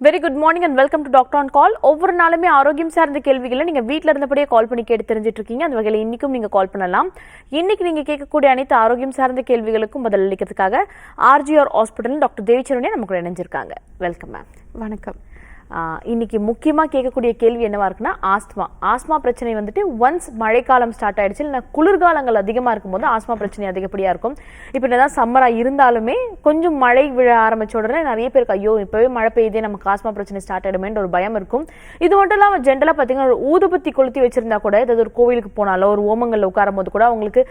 Very good morning and welcome to doctor on கால். ஒவ்வொரு நாளுமே ஆரோக்கியம் சார்ந்த கேள்விகளை நீங்கள் வீட்டில் இருந்தபடியே கால் பண்ணி கேட்டு தெரிஞ்சிட்டு இருக்கீங்க. அந்த வகையில் இன்றைக்கும் நீங்கள் கால் பண்ணலாம். இன்னைக்கு நீங்கள் கேட்கக்கூடிய அனைத்து ஆரோக்கியம் சார்ந்த கேள்விகளுக்கும் பதில் அளிக்கிறதுக்காக ஆர்ஜிஆர் ஹாஸ்பிட்டல் டாக்டர் தேவிச்சரண்யா நமக்கு இணைஞ்சிருக்காங்க. Welcome ma'am. வணக்கம். இன்னைக்கு முக்கியமாக கேட்கக்கூடிய கேள்வி என்னவா இருக்குன்னா, ஆஸ்மா பிரச்சனை வந்துட்டு ஒன்ஸ் மழைக்காலம் ஸ்டார்ட் ஆயிடுச்சு, இல்லை குளிர்காலங்கள் அதிகமாக இருக்கும்போது ஆஸ்மா பிரச்சனை அதிகப்படியாக இருக்கும். இப்போ என்னதான் சம்மராக இருந்தாலுமே கொஞ்சம் மழை விழ ஆரம்பிச்ச உடனே நிறைய பேருக்கு ஐயோ இப்போவே மழை பெய்யுதே நமக்கு ஆஸ்மா பிரச்சனை ஸ்டார்ட் ஆயிடுமேன்ற ஒரு பயம் இருக்கும். இது மட்டும் இல்லாமல் ஜென்ரலாக பார்த்தீங்கன்னா ஒரு ஊதுபத்தி கொளுத்தி வச்சிருந்தா கூட, ஏதாவது ஒரு கோவிலுக்கு போனாலோ ஒரு ஓமங்களில் உட்காரும் போது கூட அவங்களுக்கு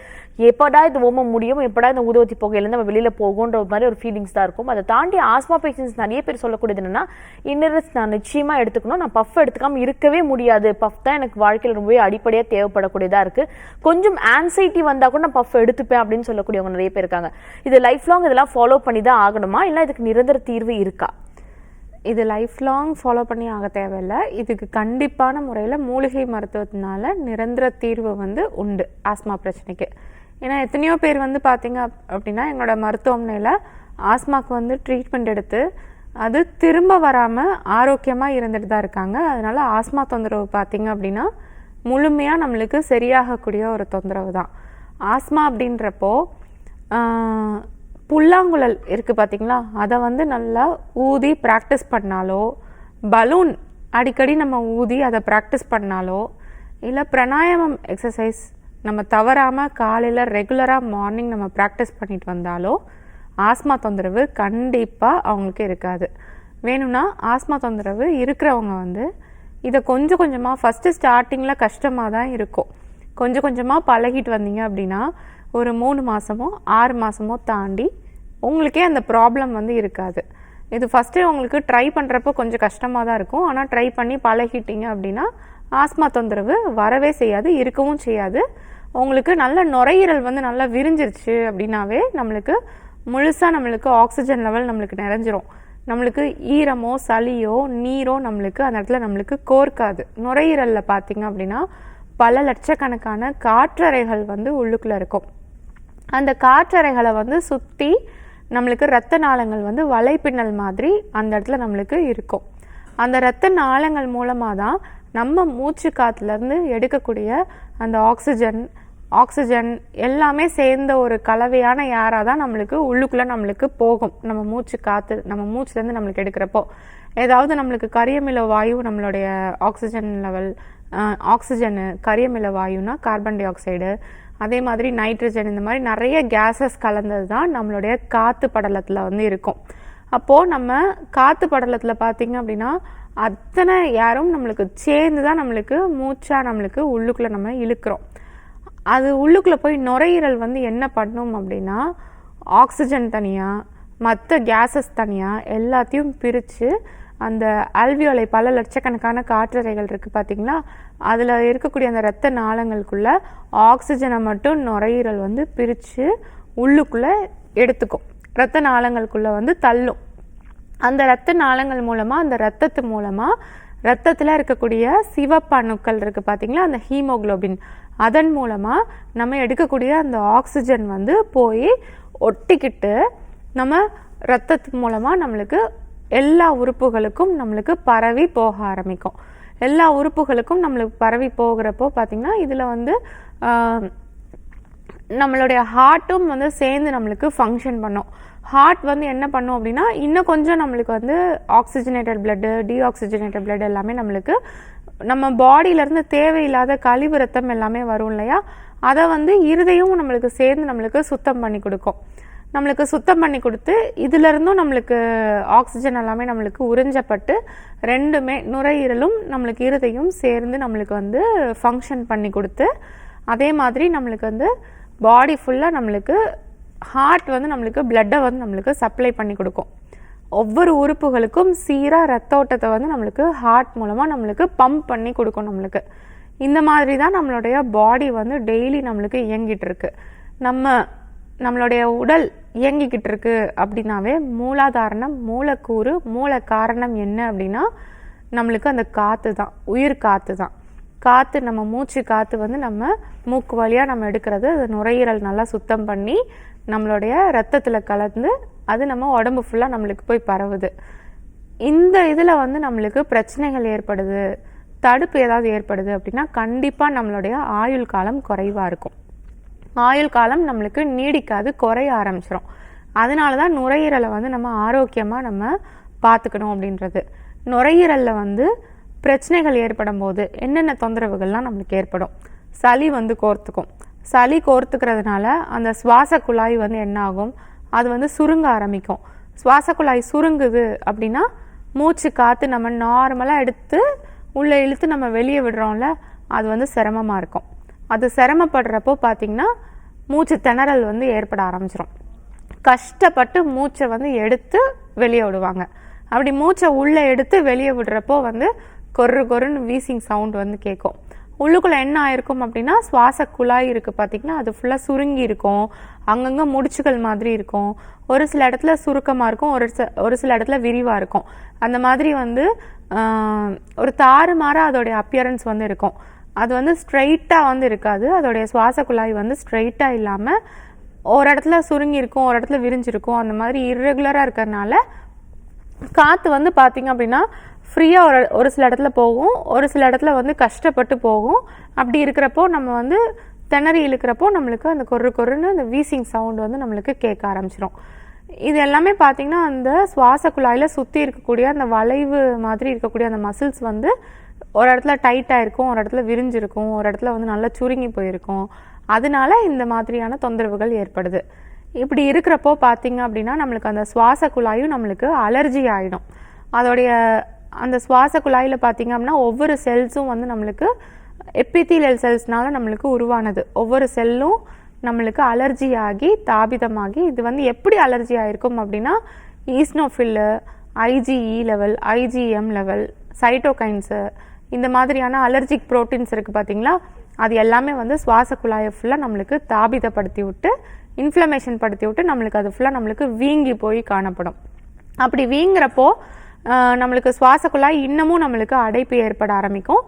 எப்படா இது ஓமம் முடியும், எப்படா இந்த ஊதுபத்தி புகையிலேருந்து நம்ம வெளியில் போகுன்ற மாதிரி ஒரு ஃபீலிங்ஸ் தான் இருக்கும். அதை தாண்டி ஆஸ்மா பேஷண்ட்ஸ் நிறைய பேர் சொல்லக்கூடியது என்னன்னா, இன்னரஸ் நான் நிச்சயமா எடுத்துக்கணும், நான் பஃப் எடுத்துக்காம இருக்கவே முடியாது, பஃப் தான் எனக்கு வாழ்க்கையில் ரொம்பவே அடிப்படையாக தேவைப்படக்கூடியதா இருக்கு, கொஞ்சம் ஆன்சைட்டி வந்தா கூட நான் பஃப் எடுத்துப்பேன் அப்படின்னு சொல்லக்கூடியவங்க நிறைய பேர் இருக்காங்க. இது லைஃப் லாங் இதெல்லாம் ஃபாலோ பண்ணி தான் ஆகணுமா, இல்லை இதுக்கு நிரந்தர தீர்வு இருக்கா? இது லைஃப் லாங் ஃபாலோ பண்ணி ஆக தேவையில்லை. இதுக்கு கண்டிப்பான முறையில் மூலிகை மருத்துவத்தினால நிரந்தர தீர்வு உண்டு ஆஸ்மா பிரச்சனைக்கு. ஏன்னா எத்தனையோ பேர் பார்த்தீங்க அப்படின்னா எங்களோட மருத்துவமனையில் ஆஸ்மாவுக்கு ட்ரீட்மெண்ட் எடுத்து அது திரும்ப வராமல் ஆரோக்கியமாக இருந்துட்டு தான் இருக்காங்க. அதனால் ஆஸ்மா தொந்தரவு பார்த்தீங்க அப்படின்னா முழுமையாக நம்மளுக்கு சரியாகக்கூடிய ஒரு தொந்தரவு தான். ஆஸ்மா அப்படின்றப்போ புல்லாங்குழல் இருக்குது பார்த்தீங்களா, அதை நல்லா ஊதி ப்ராக்டிஸ் பண்ணாலோ, பலூன் அடிக்கடி நம்ம ஊதி அதை ப்ராக்டிஸ் பண்ணாலோ, இல்லை பிராணாயாமம் எக்ஸசைஸ் நம்ம தவறாமல் காலையில் ரெகுலராக மார்னிங் நம்ம ப்ராக்டிஸ் பண்ணிட்டு வந்தாலோ ஆஸ்மா தொந்தரவு கண்டிப்பாக அவங்களுக்கு இருக்காது. வேணும்னா ஆஸ்மா தொந்தரவு இருக்கிறவங்க இதை கொஞ்சம் கொஞ்சமாக ஃபஸ்ட்டு ஸ்டார்டிங்கில் கஷ்டமாக தான் இருக்கும். கொஞ்சம் கொஞ்சமாக பழகிட்டு வந்தீங்க அப்படின்னா ஒரு 3 மாதமோ 6 மாதமோ தாண்டி உங்களுக்கே அந்த ப்ராப்ளம் இருக்காது. இது ஃபஸ்ட்டு உங்களுக்கு ட்ரை பண்ணுறப்போ கொஞ்சம் கஷ்டமாக தான் இருக்கும். ஆனால் ட்ரை பண்ணி பழகிட்டீங்க அப்படின்னா ஆஸ்மா தொந்தரவு வரவே செய்யாது, இருக்கவும் செய்யாது. உங்களுக்கு நல்ல நுரையீரல் நல்லா விரிஞ்சிருச்சு அப்படின்னாவே நம்மளுக்கு ஆக்சிஜன் லெவல் நம்மளுக்கு நிறைஞ்சிரும். நம்மளுக்கு ஈரமோ சளியோ நீரோ நம்மளுக்கு அந்த இடத்துல கோர்க்காது. நுரையீரலில் பார்த்தீங்க அப்படின்னா பல லட்சக்கணக்கான காற்றறைகள் உள்ளுக்குள்ளே இருக்கும். அந்த காற்றறைகளை சுற்றி நம்மளுக்கு இரத்த நாளங்கள் வலைப்பின்னல் மாதிரி அந்த இடத்துல நம்மளுக்கு இருக்கும். அந்த இரத்த நாளங்கள் மூலமாக தான் நம்ம மூச்சு காற்றுலேருந்து எடுக்கக்கூடிய அந்த ஆக்சிஜன் எல்லாமே சேர்ந்த ஒரு கலவையான ஏராக தான் நம்மளுக்கு உள்ளுக்குள்ளே நம்மளுக்கு போகும். நம்ம மூச்சுலேருந்து நம்மளுக்கு எடுக்கிறப்போ ஏதாவது நம்மளுக்கு கரியமில வாயு, நம்மளுடைய ஆக்சிஜன் லெவல், ஆக்சிஜனு, கரியமில வாயுனா கார்பன் டை ஆக்சைடு, அதே மாதிரி நைட்ரஜன், இந்த மாதிரி நிறைய கேஸஸ் கலந்தது தான் நம்மளுடைய காற்று படலத்தில் இருக்கும். அப்போது நம்ம காற்று படலத்தில் பார்த்தீங்க அப்படின்னா அத்தனை யாரும் நம்மளுக்கு சேர்ந்து தான் நம்மளுக்கு மூச்சாக நம்மளுக்கு உள்ளுக்குள்ளே நம்ம இழுக்கிறோம். அது உள்ளுக்குள்ளே போய் நுரையீரல் என்ன பண்ணும் அப்படின்னா ஆக்சிஜன் தனியாக மற்ற கேஸஸ் தனியாக எல்லாத்தையும் பிரித்து அந்த அல்வியோலை பல லட்சக்கணக்கான காற்றறைகள் இருக்குது பார்த்தீங்களா, அதில் இருக்கக்கூடிய அந்த இரத்த நாளங்களுக்குள்ளே ஆக்சிஜனை மட்டும் நுரையீரல் பிரித்து உள்ளுக்குள்ளே எடுத்துக்கும், இரத்த நாளங்களுக்குள்ளே தள்ளும். அந்த இரத்த நாளங்கள் மூலமாக அந்த இரத்தத்து மூலமாக இரத்தத்தில் இருக்கக்கூடிய சிவப்பணுக்கள் இருக்குது பார்த்தீங்களா, அந்த ஹீமோகுளோபின், அதன் மூலமாக நம்ம எடுக்கக்கூடிய அந்த ஆக்சிஜன் போய் ஒட்டிக்கிட்டு நம்ம இரத்தத்து மூலமாக நம்மளுக்கு எல்லா உறுப்புகளுக்கும் நம்மளுக்கு பரவி போக ஆரம்பிக்கும். எல்லா உறுப்புகளுக்கும் நம்மளுக்கு பரவி போகிறப்போ பார்த்திங்கன்னா இதில் நம்மளுடைய ஹார்ட்டும் சேர்ந்து நம்மளுக்கு ஃபங்க்ஷன் பண்ணும். ஹார்ட் என்ன பண்ணும் அப்படின்னா இன்னும் கொஞ்சம் நம்மளுக்கு ஆக்சிஜனேட்டட் பிளட்டு, டீஆக்சிஜனேட்டட் பிளட் எல்லாமே நம்மளுக்கு நம்ம பாடியிலேருந்து தேவையில்லாத கழிவு ரத்தம் எல்லாமே வரும் இல்லையா, அதை இருதயம் நம்மளுக்கு சேர்ந்து நம்மளுக்கு சுத்தம் பண்ணி கொடுக்கும். நம்மளுக்கு சுத்தம் பண்ணி கொடுத்து இதிலிருந்தும் நம்மளுக்கு ஆக்சிஜன் எல்லாமே நம்மளுக்கு உறிஞ்சப்பட்டு ரெண்டுமே நுரையீரலும் நம்மளுக்கு இருதயம் சேர்ந்து நம்மளுக்கு ஃபங்க்ஷன் பண்ணி கொடுத்து, அதே மாதிரி நம்மளுக்கு பாடி ஃபுல்லாக நம்மளுக்கு ஹார்ட் நம்மளுக்கு பிளட்டை நம்மளுக்கு சப்ளை பண்ணி கொடுக்கும். ஒவ்வொரு உறுப்புகளுக்கும் சீராக ரத்த ஓட்டத்தை நம்மளுக்கு ஹார்ட் மூலமாக நம்மளுக்கு பம்ப் பண்ணி கொடுக்கும். நம்மளுக்கு இந்த மாதிரி தான் நம்மளுடைய பாடி டெய்லி நம்மளுக்கு இயங்கிட்டு இருக்கு. நம்மளுடைய உடல் இயங்கிக்கிட்டு இருக்கு அப்படின்னாவே மூலாதாரணம், மூலக்கூறு, மூல காரணம் என்ன அப்படின்னா நம்மளுக்கு அந்த காற்று தான், உயிர் காற்று தான். காற்று நம்ம மூச்சு காற்று நம்ம மூக்கு வழியாக நம்ம எடுக்கிறது, அது நுரையீரல் நல்லா சுத்தம் பண்ணி நம்மளுடைய ரத்தத்தில் கலந்து அது நம்ம உடம்பு ஃபுல்லாக நம்மளுக்கு போய் பரவுது. இந்த இதில் வந்து நம்மளுக்கு பிரச்சனைகள் ஏற்படுது, தடுப்பு ஏதாவது ஏற்படுது அப்படின்னா கண்டிப்பாக நம்மளுடைய ஆயுள் காலம் குறைவாக இருக்கும். ஆயுள் காலம் நம்மளுக்கு நீடிக்காது, குறைய ஆரம்பிச்சிடும். அதனால தான் நுரையீரலை வந்து நம்ம ஆரோக்கியமாக நம்ம பார்த்துக்கணும் அப்படின்றது. நுரையீரலில் வந்து பிரச்சனைகள் ஏற்படும் போது என்னென்ன தொந்தரவுகள்லாம் நம்மளுக்கு ஏற்படும்? சளி வந்து கோர்த்துக்கும். சளி கோர்த்துக்கிறதுனால அந்த சுவாச குழாய் வந்து என்ன ஆகும்? அது வந்து சுருங்க ஆரம்பிக்கும். சுவாச குழாய் சுருங்குது அப்படின்னா மூச்சு காற்று நம்ம நார்மலாக எடுத்து உள்ளே இழுத்து நம்ம வெளியே விடுறோம்ல, அது வந்து சிரமமாக இருக்கும். அது சிரமப்படுறப்போ பார்த்திங்கன்னா மூச்சு திணறல் வந்து ஏற்பட ஆரம்பிச்சிடும். கஷ்டப்பட்டு மூச்சை வந்து எடுத்து வெளியே விடுவாங்க. அப்படி மூச்சை உள்ளே எடுத்து வெளியே விடுறப்போ வந்து கொரு கொருன்னு வீசிங் சவுண்ட் வந்து கேட்கும். உள்ளுக்குள்ளே என்ன ஆயிருக்கும் அப்படின்னா சுவாச குழாய் இருக்குது பார்த்திங்கன்னா, அது ஃபுல்லாக சுருங்கி இருக்கும். அங்கங்கே முடிச்சுகள் மாதிரி இருக்கும். ஒரு சில இடத்துல சுருக்கமாக இருக்கும், ஒரு சில இடத்துல விரிவாக இருக்கும். அந்த மாதிரி வந்து ஒரு தாறுமாறாக அதோடைய அப்பியரன்ஸ் வந்து இருக்கும். அது வந்து ஸ்ட்ரைட்டாக வந்து இருக்காது. அதோடைய சுவாச குழாய் வந்து ஸ்ட்ரைட்டாக இல்லாமல் ஒரு இடத்துல சுருங்கி இருக்கும், ஒரு இடத்துல விரிஞ்சிருக்கும். அந்த மாதிரி இர்ரெகுலராக இருக்கிறதுனால காற்று வந்து பார்த்திங்க அப்படின்னா ஃப்ரீயாக ஒரு சில இடத்துல போகும், ஒரு சில இடத்துல வந்து கஷ்டப்பட்டு போகும். அப்படி இருக்கிறப்போ நம்ம வந்து திணறி இழுக்கிறப்போ நம்மளுக்கு அந்த கொருன்னு அந்த வீசிங் சவுண்ட் வந்து நம்மளுக்கு கேட்க ஆரம்பிச்சிடும். இது எல்லாமே பார்த்திங்கன்னா அந்த சுவாச குழாயில் சுற்றி இருக்கக்கூடிய அந்த வளைவு மாதிரி இருக்கக்கூடிய அந்த மசில்ஸ் வந்து ஒரு இடத்துல டைட்டாக இருக்கும், ஒரு இடத்துல விரிஞ்சிருக்கும், ஒரு இடத்துல வந்து நல்லா சுருங்கி போயிருக்கும். அதனால இந்த மாதிரியான தொந்தரவுகள் ஏற்படுது. இப்படி இருக்கிறப்போ பார்த்திங்க அப்படின்னா நம்மளுக்கு அந்த சுவாச குழாயும் நம்மளுக்கு அலர்ஜி ஆகிடும். அதோடைய அந்த சுவாச குழாயில் பார்த்திங்க அப்படின்னா ஒவ்வொரு செல்ஸும் வந்து நம்மளுக்கு எபித்தீலியல் செல்ஸ்னால நம்மளுக்கு உருவானது. ஒவ்வொரு செல்லும் நம்மளுக்கு அலர்ஜி ஆகி தாபிதமாகி இது வந்து எப்படி அலர்ஜி ஆகிருக்கும் அப்படின்னா ஈஸ்னோஃபில்லு, ஐஜிஇ லெவல், ஐஜிஎம் லெவல், சைட்டோகைன்ஸு, இந்த மாதிரியான அலர்ஜிக் ப்ரோட்டீன்ஸ் இருக்குது பார்த்திங்களா, அது எல்லாமே வந்து சுவாச குழாயை ஃபுல்லாக நம்மளுக்கு தாபிதப்படுத்தி விட்டு இன்ஃப்ளமேஷன் படுத்தி விட்டு நம்மளுக்கு அது ஃபுல்லாக நம்மளுக்கு வீங்கி போய் காணப்படும். அப்படி வீங்குறப்போ நம்மளுக்கு சுவாச குழாய் இன்னமும் நம்மளுக்கு அடைப்பு ஏற்பட ஆரம்பிக்கும்.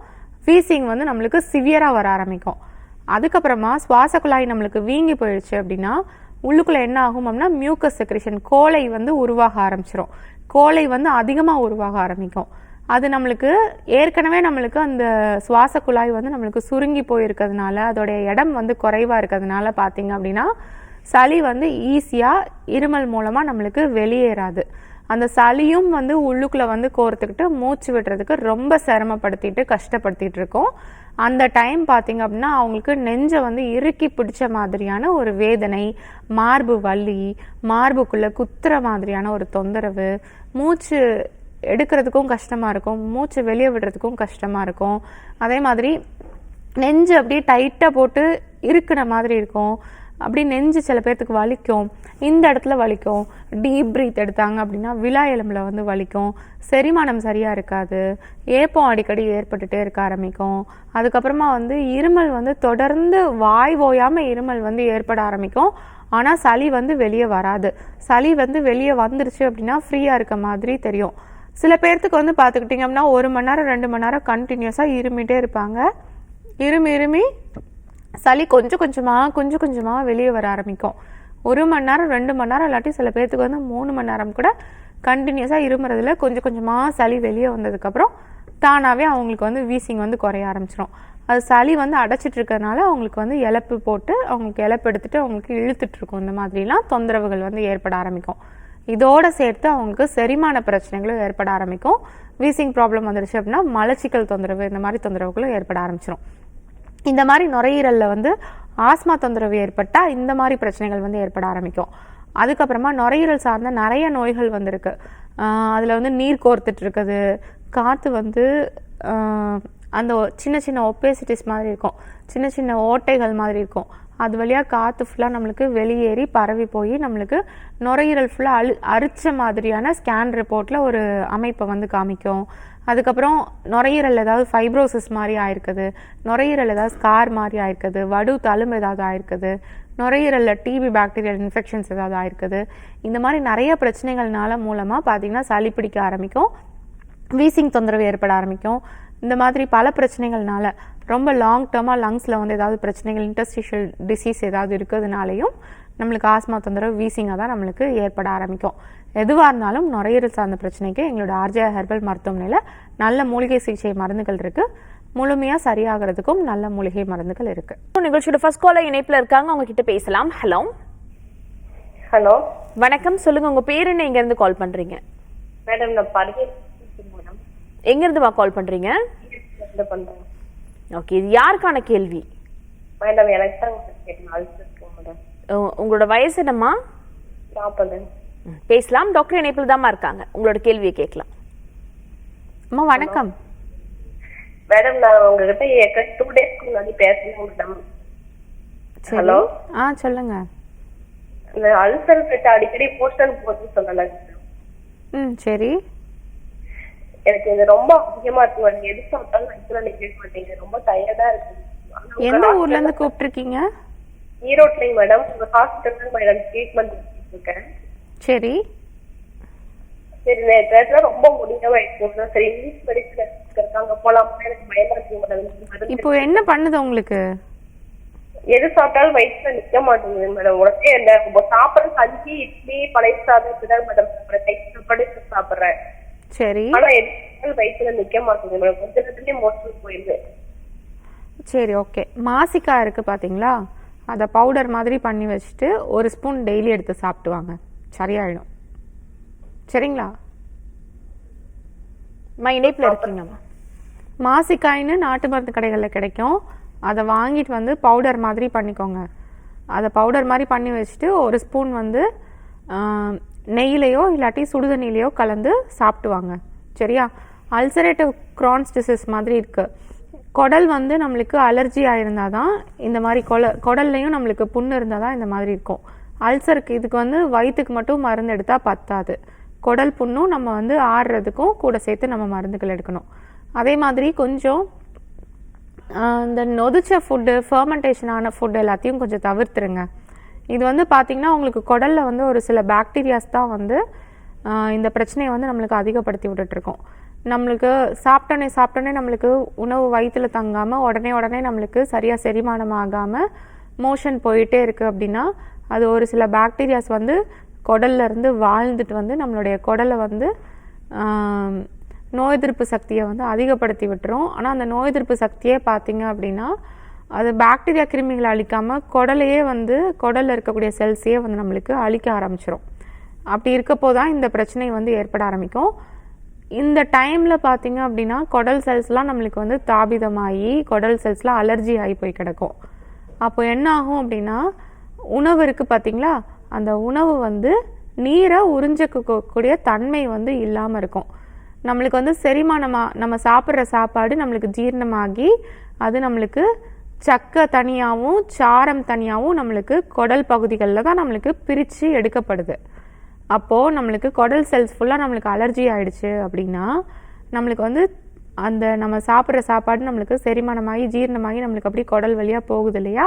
வீசிங் வந்து நம்மளுக்கு சிவியராக வர ஆரம்பிக்கும். அதுக்கப்புறமா சுவாச குழாய் நம்மளுக்கு வீங்கி போயிடுச்சு அப்படின்னா உள்ளுக்குள்ளே என்ன ஆகும் அப்படின்னா மியூக்கஸ் செக்ரேஷன், கோலை வந்து உருவாக ஆரம்பிச்சிடும். கோலை வந்து அதிகமாக உருவாக ஆரம்பிக்கும். அது நம்மளுக்கு ஏற்கனவே நம்மளுக்கு அந்த சுவாச குழாய் வந்து நம்மளுக்கு சுருங்கி போயிருக்கிறதுனால அதோடைய இடம் வந்து குறைவாக இருக்கிறதுனால பார்த்திங்க அப்படின்னா சளி வந்து ஈஸியாக இருமல் மூலமாக நம்மளுக்கு வெளியேறாது. அந்த சளியும் வந்து உள்ளுக்குள்ளே வந்து கோர்த்துக்கிட்டு மூச்சு விடுறதுக்கு ரொம்ப சிரமப்படுத்திட்டு கஷ்டப்படுத்திட்டு இருக்கோம். அந்த டைம் பார்த்திங்க அப்படின்னா அவங்களுக்கு நெஞ்சை வந்து இறுக்கி பிடிச்ச மாதிரியான ஒரு வேதனை, மார்பு வலி, மார்புக்குள்ளே குத்துற மாதிரியான ஒரு தொந்தரவு, மூச்சு எடுக்கிறதுக்கும் கஷ்டமாக இருக்கும், மூச்சு வெளியே விடுறதுக்கும் கஷ்டமாக இருக்கும். அதே மாதிரி நெஞ்சு அப்படியே டைட்டாக போட்டு இருக்கிற மாதிரி இருக்கும். அப்படி நெஞ்சு சில பேர்த்துக்கு வலிக்கும், இந்த இடத்துல வலிக்கும். டீப் ப்ரீத் எடுத்தாங்க அப்படின்னா விலா எலும்பில் வந்து வலிக்கும். செரிமானம் சரியாக இருக்காது, ஏப்பம் அடிக்கடி ஏற்பட்டுகிட்டே இருக்க ஆரம்பிக்கும். அதுக்கப்புறமா வந்து இருமல் வந்து தொடர்ந்து வாய் ஓயாமல் இருமல் வந்து ஏற்பட ஆரம்பிக்கும். ஆனால் சளி வந்து வெளியே வராது. சளி வந்து வெளியே வந்துருச்சு அப்படின்னா ஃப்ரீயாக இருக்க மாதிரி தெரியும். சில பேர்த்துக்கு வந்து பார்த்துக்கிட்டிங்க அப்படின்னா 1 மணி நேரம் 2 மணி நேரம் கண்டினியூஸாக இருமிட்டே இருப்பாங்க. இருமி சளி கொஞ்சம் கொஞ்சமாக வெளியே வர ஆரம்பிக்கும். 1 மணி நேரம் 2 மணி நேரம் இல்லாட்டி சில பேர்த்துக்கு வந்து 3 மணி நேரம் கூட கண்டினியூஸாக இருமுறதுல கொஞ்சம் கொஞ்சமாக சளி வெளியே வந்ததுக்கப்புறம் தானாகவே அவங்களுக்கு வந்து வீசிங் வந்து குறைய ஆரம்பிச்சிடும். அது சளி வந்து அடைச்சிட்டு இருக்கிறதுனால அவங்களுக்கு வந்து இழப்பு போட்டு அவங்களுக்கு இழப்பு எடுத்துகிட்டு அவங்களுக்கு இழுத்துட்ருக்கும். இந்த மாதிரிலாம் தொந்தரவுகள் வந்து ஏற்பட ஆரம்பிக்கும். இதோடு சேர்த்து அவங்களுக்கு செரிமான பிரச்சனைகளும் ஏற்பட ஆரம்பிக்கும். வீசிங் ப்ராப்ளம் வந்துருச்சு அப்படின்னா மலச்சிக்கல் தொந்தரவு, இந்த மாதிரி தொந்தரவுகளும் ஏற்பட ஆரம்பிச்சிடும். இந்த மாதிரி நுரையீரலில் வந்து ஆஸ்மா தொந்தரவு ஏற்பட்டால் இந்த மாதிரி பிரச்சனைகள் வந்து ஏற்பட ஆரம்பிக்கும். அதுக்கப்புறமா நுரையீரல் சார்ந்த நிறைய நோய்கள் வந்திருக்கு. அதில் வந்து நீர் கோர்த்துட்டு இருக்குது, காற்று வந்து அந்த சின்ன சின்ன ஒப்பேசிட்டிஸ் மாதிரி இருக்கும், சின்ன சின்ன ஓட்டைகள் மாதிரி இருக்கும். அது வழியாக காற்று ஃபுல்லாக நம்மளுக்கு வெளியேறி பரவி போய் நம்மளுக்கு நுரையீரல் ஃபுல்லாக அரிச்ச மாதிரியான ஸ்கேன் ரிப்போர்ட்டில் ஒரு அமைப்பை வந்து காமிக்கும். அதுக்கப்புறம் நுரையீரல் ஏதாவது ஃபைப்ரோசிஸ் மாதிரி ஆயிருக்குது, நுரையீரல் ஏதாவது ஸ்கார் மாதிரி ஆயிருக்குது, வடு தழும்பு ஏதாவது ஆயிருக்குது, நுரையீரலில் டிபி பாக்டீரியல் இன்ஃபெக்ஷன்ஸ் ஏதாவது ஆயிருக்குது. இந்த மாதிரி நிறைய பிரச்சனைகள்னால மூலமாக பார்த்திங்கன்னா சளி பிடிக்க ஆரம்பிக்கும், வீசிங் தொந்தரவு ஏற்பட ஆரம்பிக்கும். இந்த மாதிரி பல பிரச்சனைகள்னால ரொம்ப லாங் டேர்மாக லங்ஸில் வந்து ஏதாவது பிரச்சனைகள், இன்டர்ஸ்டிஷியல் டிசீஸ் ஏதாவது இருக்கிறதுனாலையும் நம்மளுக்கு ஆஸ்மா தொந்தரவு வீசிங்காக தான் நம்மளுக்கு ஏற்பட ஆரம்பிக்கும். எதுவாக இருந்தாலும் நுரையீரல் சார்ந்த பிரச்சனைக்கு எங்களோட ஆர்ஜே ஹெர்பல் மருத்துவமனையில் நல்ல மூலிகை சிகிச்சை மருந்துகள் இருக்குது. முழுமையாக சரியாகிறதுக்கும் நல்ல மூலிகை மருந்துகள் இருக்குது. நிகழ்ச்சியோட ஃபர்ஸ்ட் காலர் இணைப்பில் இருக்காங்க, அவங்க கிட்ட பேசலாம். ஹலோ ஹலோ வணக்கம், சொல்லுங்க உங்க பேர் என்ன, எங்க இருந்து கால் பண்றீங்க? மேடம் நான் மேடம் எங்க இருந்துமா கால் பண்றீங்க? பண்றேன். ஓகே, இது யாருக்கான கேள்வி? மேடம் எனக்கு தான் மேடம். உங்களோட வயசு என்னம்மா? 40. பேசலாம், டாக்டர் இணைப்பில் தாம்மா இருக்காங்க, உங்களோட கேள்வியை கேட்கலாம். அம்மா வணக்கம் மேடம். நான் உங்ககிட்ட 2 டேஸ்க்கு முன்னாடி பேசணும் மேடம். ஹலோ சொல்லுங்க. இந்த அல்சர் கிட்ட அடிக்கடி போர்ஷன் போகுதுன்னு சொன்னாங்க. சரி. எனக்கு இது ரொம்ப அதிகமா இருக்கு மேடம். எது சாப்பிட்டாலும் வயிற்றுல நிக்க மாட்டேங்குது, ரொம்ப டயர்டா இருக்கு. எந்த ஊர்ல இருந்து கூப்பிட்டுருக்கீங்க? ஈரோட்லங்க மேடம். உங்க ஹாஸ்பிட்டல்ல மேடம் ட்ரீட்மெண்ட் இருக்கேன். சரி சரி, நேற்று ரொம்ப முடியாம ஆயிடுச்சு. சரி, இங்கிலீஷ் மெடிசன் இருக்காங்க போலாம், எனக்கு பயமா இருக்கு மேடம். இப்போ என்ன பண்ணுது உங்களுக்கு? எது சாப்பிட்டாலும் வயிற்றுல நிக்க மாட்டேங்குது மேடம். உடனே இந்த சாப்பிட்ற கஞ்சி, இட்லி, பழைய சாதம் இப்படிதான் மேடம் சாப்பாடு சாப்பிடுறேன். சரி. ஆனா எது வயிற்றுல நிக்க மாட்டேங்குது மேடம். கொஞ்ச நேரத்துலயே மோஷன் போயிருது. சரி, ஓகே. மாசிக்காய் இருக்கு பாத்தீங்களா, அதை பவுடர் மாதிரி பண்ணி வச்சுட்டு 1 ஸ்பூன் டெய்லி எடுத்து சாப்பிட்டு வாங்க, சரியாயிடும். சரிங்களா? இணைப்பில் இருக்கீங்கம்மா. மாசிக்காயின்னு நாட்டு மருந்து கடைகளில் கிடைக்கும். அதை வாங்கிட்டு வந்து பவுடர் மாதிரி பண்ணிக்கோங்க. அதை பவுடர் மாதிரி பண்ணி வச்சுட்டு 1 ஸ்பூன் வந்து நெய்யிலையோ இல்லாட்டி சுடுதண்ணிலையோ கலந்து சாப்பிட்டுவாங்க. சரியா? அல்சரேட்டிவ் கிரான்ஸ் டிசீஸ் மாதிரி இருக்குது. குடல் வந்து நம்மளுக்கு அலர்ஜி ஆயிருந்தால் தான் இந்த மாதிரி குடல்லையும் நம்மளுக்கு புண்ணு இருந்தால் தான் இந்த மாதிரி இருக்கும். அல்சருக்கு இதுக்கு வந்து வயிற்றுக்கு மட்டும் மருந்து எடுத்தால் பத்தாது. குடல் புண்ணும் நம்ம வந்து ஆடுறதுக்கும் கூட சேர்த்து நம்ம மருந்துகள் எடுக்கணும். அதே மாதிரி கொஞ்சம் இந்த நொதிச்ச ஃபுட்டு, ஃபர்மெண்டேஷனான ஃபுட்டு எல்லாத்தையும் கொஞ்சம் தவிர்த்துருங்க. இது வந்து பார்த்திங்கன்னா உங்களுக்கு குடலில் வந்து ஒரு சில பாக்டீரியாஸ் தான் வந்து இந்த பிரச்சனையை வந்து நம்மளுக்கு அதிகப்படுத்தி விட்டுட்ருக்கோம். நம்மளுக்கு சாப்பிட்டோன்னே நம்மளுக்கு உணவு வயிற்றில் தங்காமல் உடனே நம்மளுக்கு சரியாக செரிமானம் ஆகாமல் மோஷன் போயிட்டே இருக்குது அப்படின்னா அது ஒரு சில பாக்டீரியாஸ் வந்து குடல்ல இருந்து வாழ்ந்துட்டு வந்து நம்மளுடைய குடலை வந்து நோய் எதிர்ப்பு சக்தியை வந்து அதிகப்படுத்தி விட்டுரும். ஆனால் அந்த நோய் எதிர்ப்பு சக்தியே பார்த்தீங்க அப்படின்னா அது பாக்டீரியா கிருமிகளை அழிக்காமல் குடலையே வந்து குடலில் இருக்கக்கூடிய செல்ஸையே வந்து நம்மளுக்கு அழிக்க ஆரம்பிச்சிடும். அப்படி இருக்கப்போ தான் இந்த பிரச்சனை வந்து ஏற்பட ஆரம்பிக்கும். இந்த டைமில் பார்த்தீங்க அப்படின்னா குடல் செல்ஸ்லாம் நம்மளுக்கு வந்து தாபிதமாகி குடல் செல்ஸ்லாம் அலர்ஜி ஆகி போய் கிடக்கும். அப்போ என்ன ஆகும் அப்படின்னா உணவு இருக்குது பார்த்தீங்களா, அந்த உணவு வந்து நீரை உறிஞ்சக்கூடிய தன்மை வந்து இல்லாமல் இருக்கும். நம்மளுக்கு வந்து செரிமானமாக நம்ம சாப்பிட்ற சாப்பாடு நம்மளுக்கு ஜீரணமாகி அது நம்மளுக்கு சக்கை தனியாகவும் சாரம் தனியாகவும் நம்மளுக்கு குடல் பகுதிகளில் தான் நம்மளுக்கு பிரித்து எடுக்கப்படுது. அப்போது நம்மளுக்கு குடல் செல்ஸ் ஃபுல்லாக நம்மளுக்கு அலர்ஜி ஆகிடுச்சு அப்படின்னா நம்மளுக்கு வந்து அந்த நம்ம சாப்பிட்ற சாப்பாடு நம்மளுக்கு செரிமானமாகி ஜீரணமாகி நம்மளுக்கு அப்படி குடல் வழியாக போகுது இல்லையா,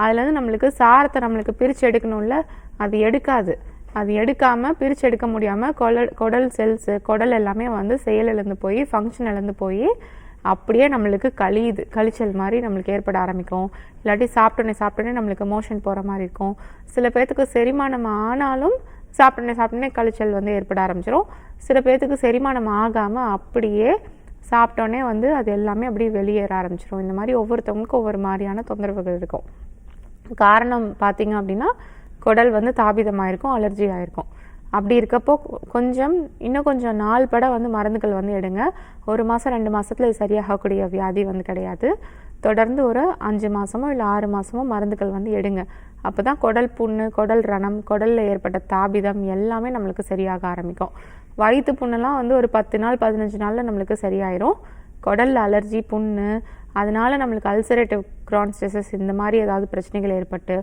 அதுலேருந்து நம்மளுக்கு சாரத்தை நம்மளுக்கு பிரித்து எடுக்கணும்ல, அது எடுக்காது. அது எடுக்காமல் பிரித்து எடுக்க முடியாமல் குடல் செல்ஸு குடல் எல்லாமே வந்து செயலிழந்து போய் ஃபங்க்ஷன் இழந்து போய் அப்படியே நம்மளுக்கு கழிச்சல் மாதிரி நம்மளுக்கு ஏற்பட ஆரம்பிக்கும். இல்லாட்டி சாப்பிட்டோன்னே நம்மளுக்கு மோஷன் போகிற மாதிரி இருக்கும். சில பேர்த்துக்கு செரிமானம் ஆனாலும் சாப்பிட்டோன்னே கழிச்சல் வந்து ஏற்பட ஆரம்பிச்சிடும். சில பேர்த்துக்கு செரிமானம் ஆகாமல் அப்படியே சாப்பிட்டோன்னே வந்து அது எல்லாமே அப்படியே வெளியேற ஆரம்பிச்சிடும். இந்த மாதிரி ஒவ்வொருத்தவங்களுக்கும் ஒவ்வொரு மாதிரியான தொந்தரவுகள் இருக்கும். காரணம் பார்த்தீங்க அப்படின்னா குடல் வந்து தாபிதமாயிருக்கும், அலர்ஜி ஆகிருக்கும். அப்படி இருக்கப்போ இன்னும் கொஞ்சம் நாள் பட வந்து மருந்துகள் வந்து எடுங்க. 1 மாதம் 2 மாதத்தில் இது சரியாகக்கூடிய வியாதி வந்து கிடையாது. தொடர்ந்து ஒரு 5 மாதமோ இல்லை 6 மாதமோ மருந்துகள் வந்து எடுங்க. அப்போ தான் குடல் புண்ணு, குடல் ரணம், குடலில் ஏற்பட்ட தாபிதம் எல்லாமே நம்மளுக்கு சரியாக ஆரம்பிக்கும். வயிற்று புண்ணெல்லாம் வந்து ஒரு 10 நாள் 15 நாளில் நம்மளுக்கு சரியாயிரும். குடலில் அலர்ஜி புண்ணு அதனால நம்மளுக்கு அல்சரேட்டிவ் கிரான்ஸ் டிசீஸ் இந்த மாதிரி ஏதாவது பிரச்சனைகள் ஏற்பட்டு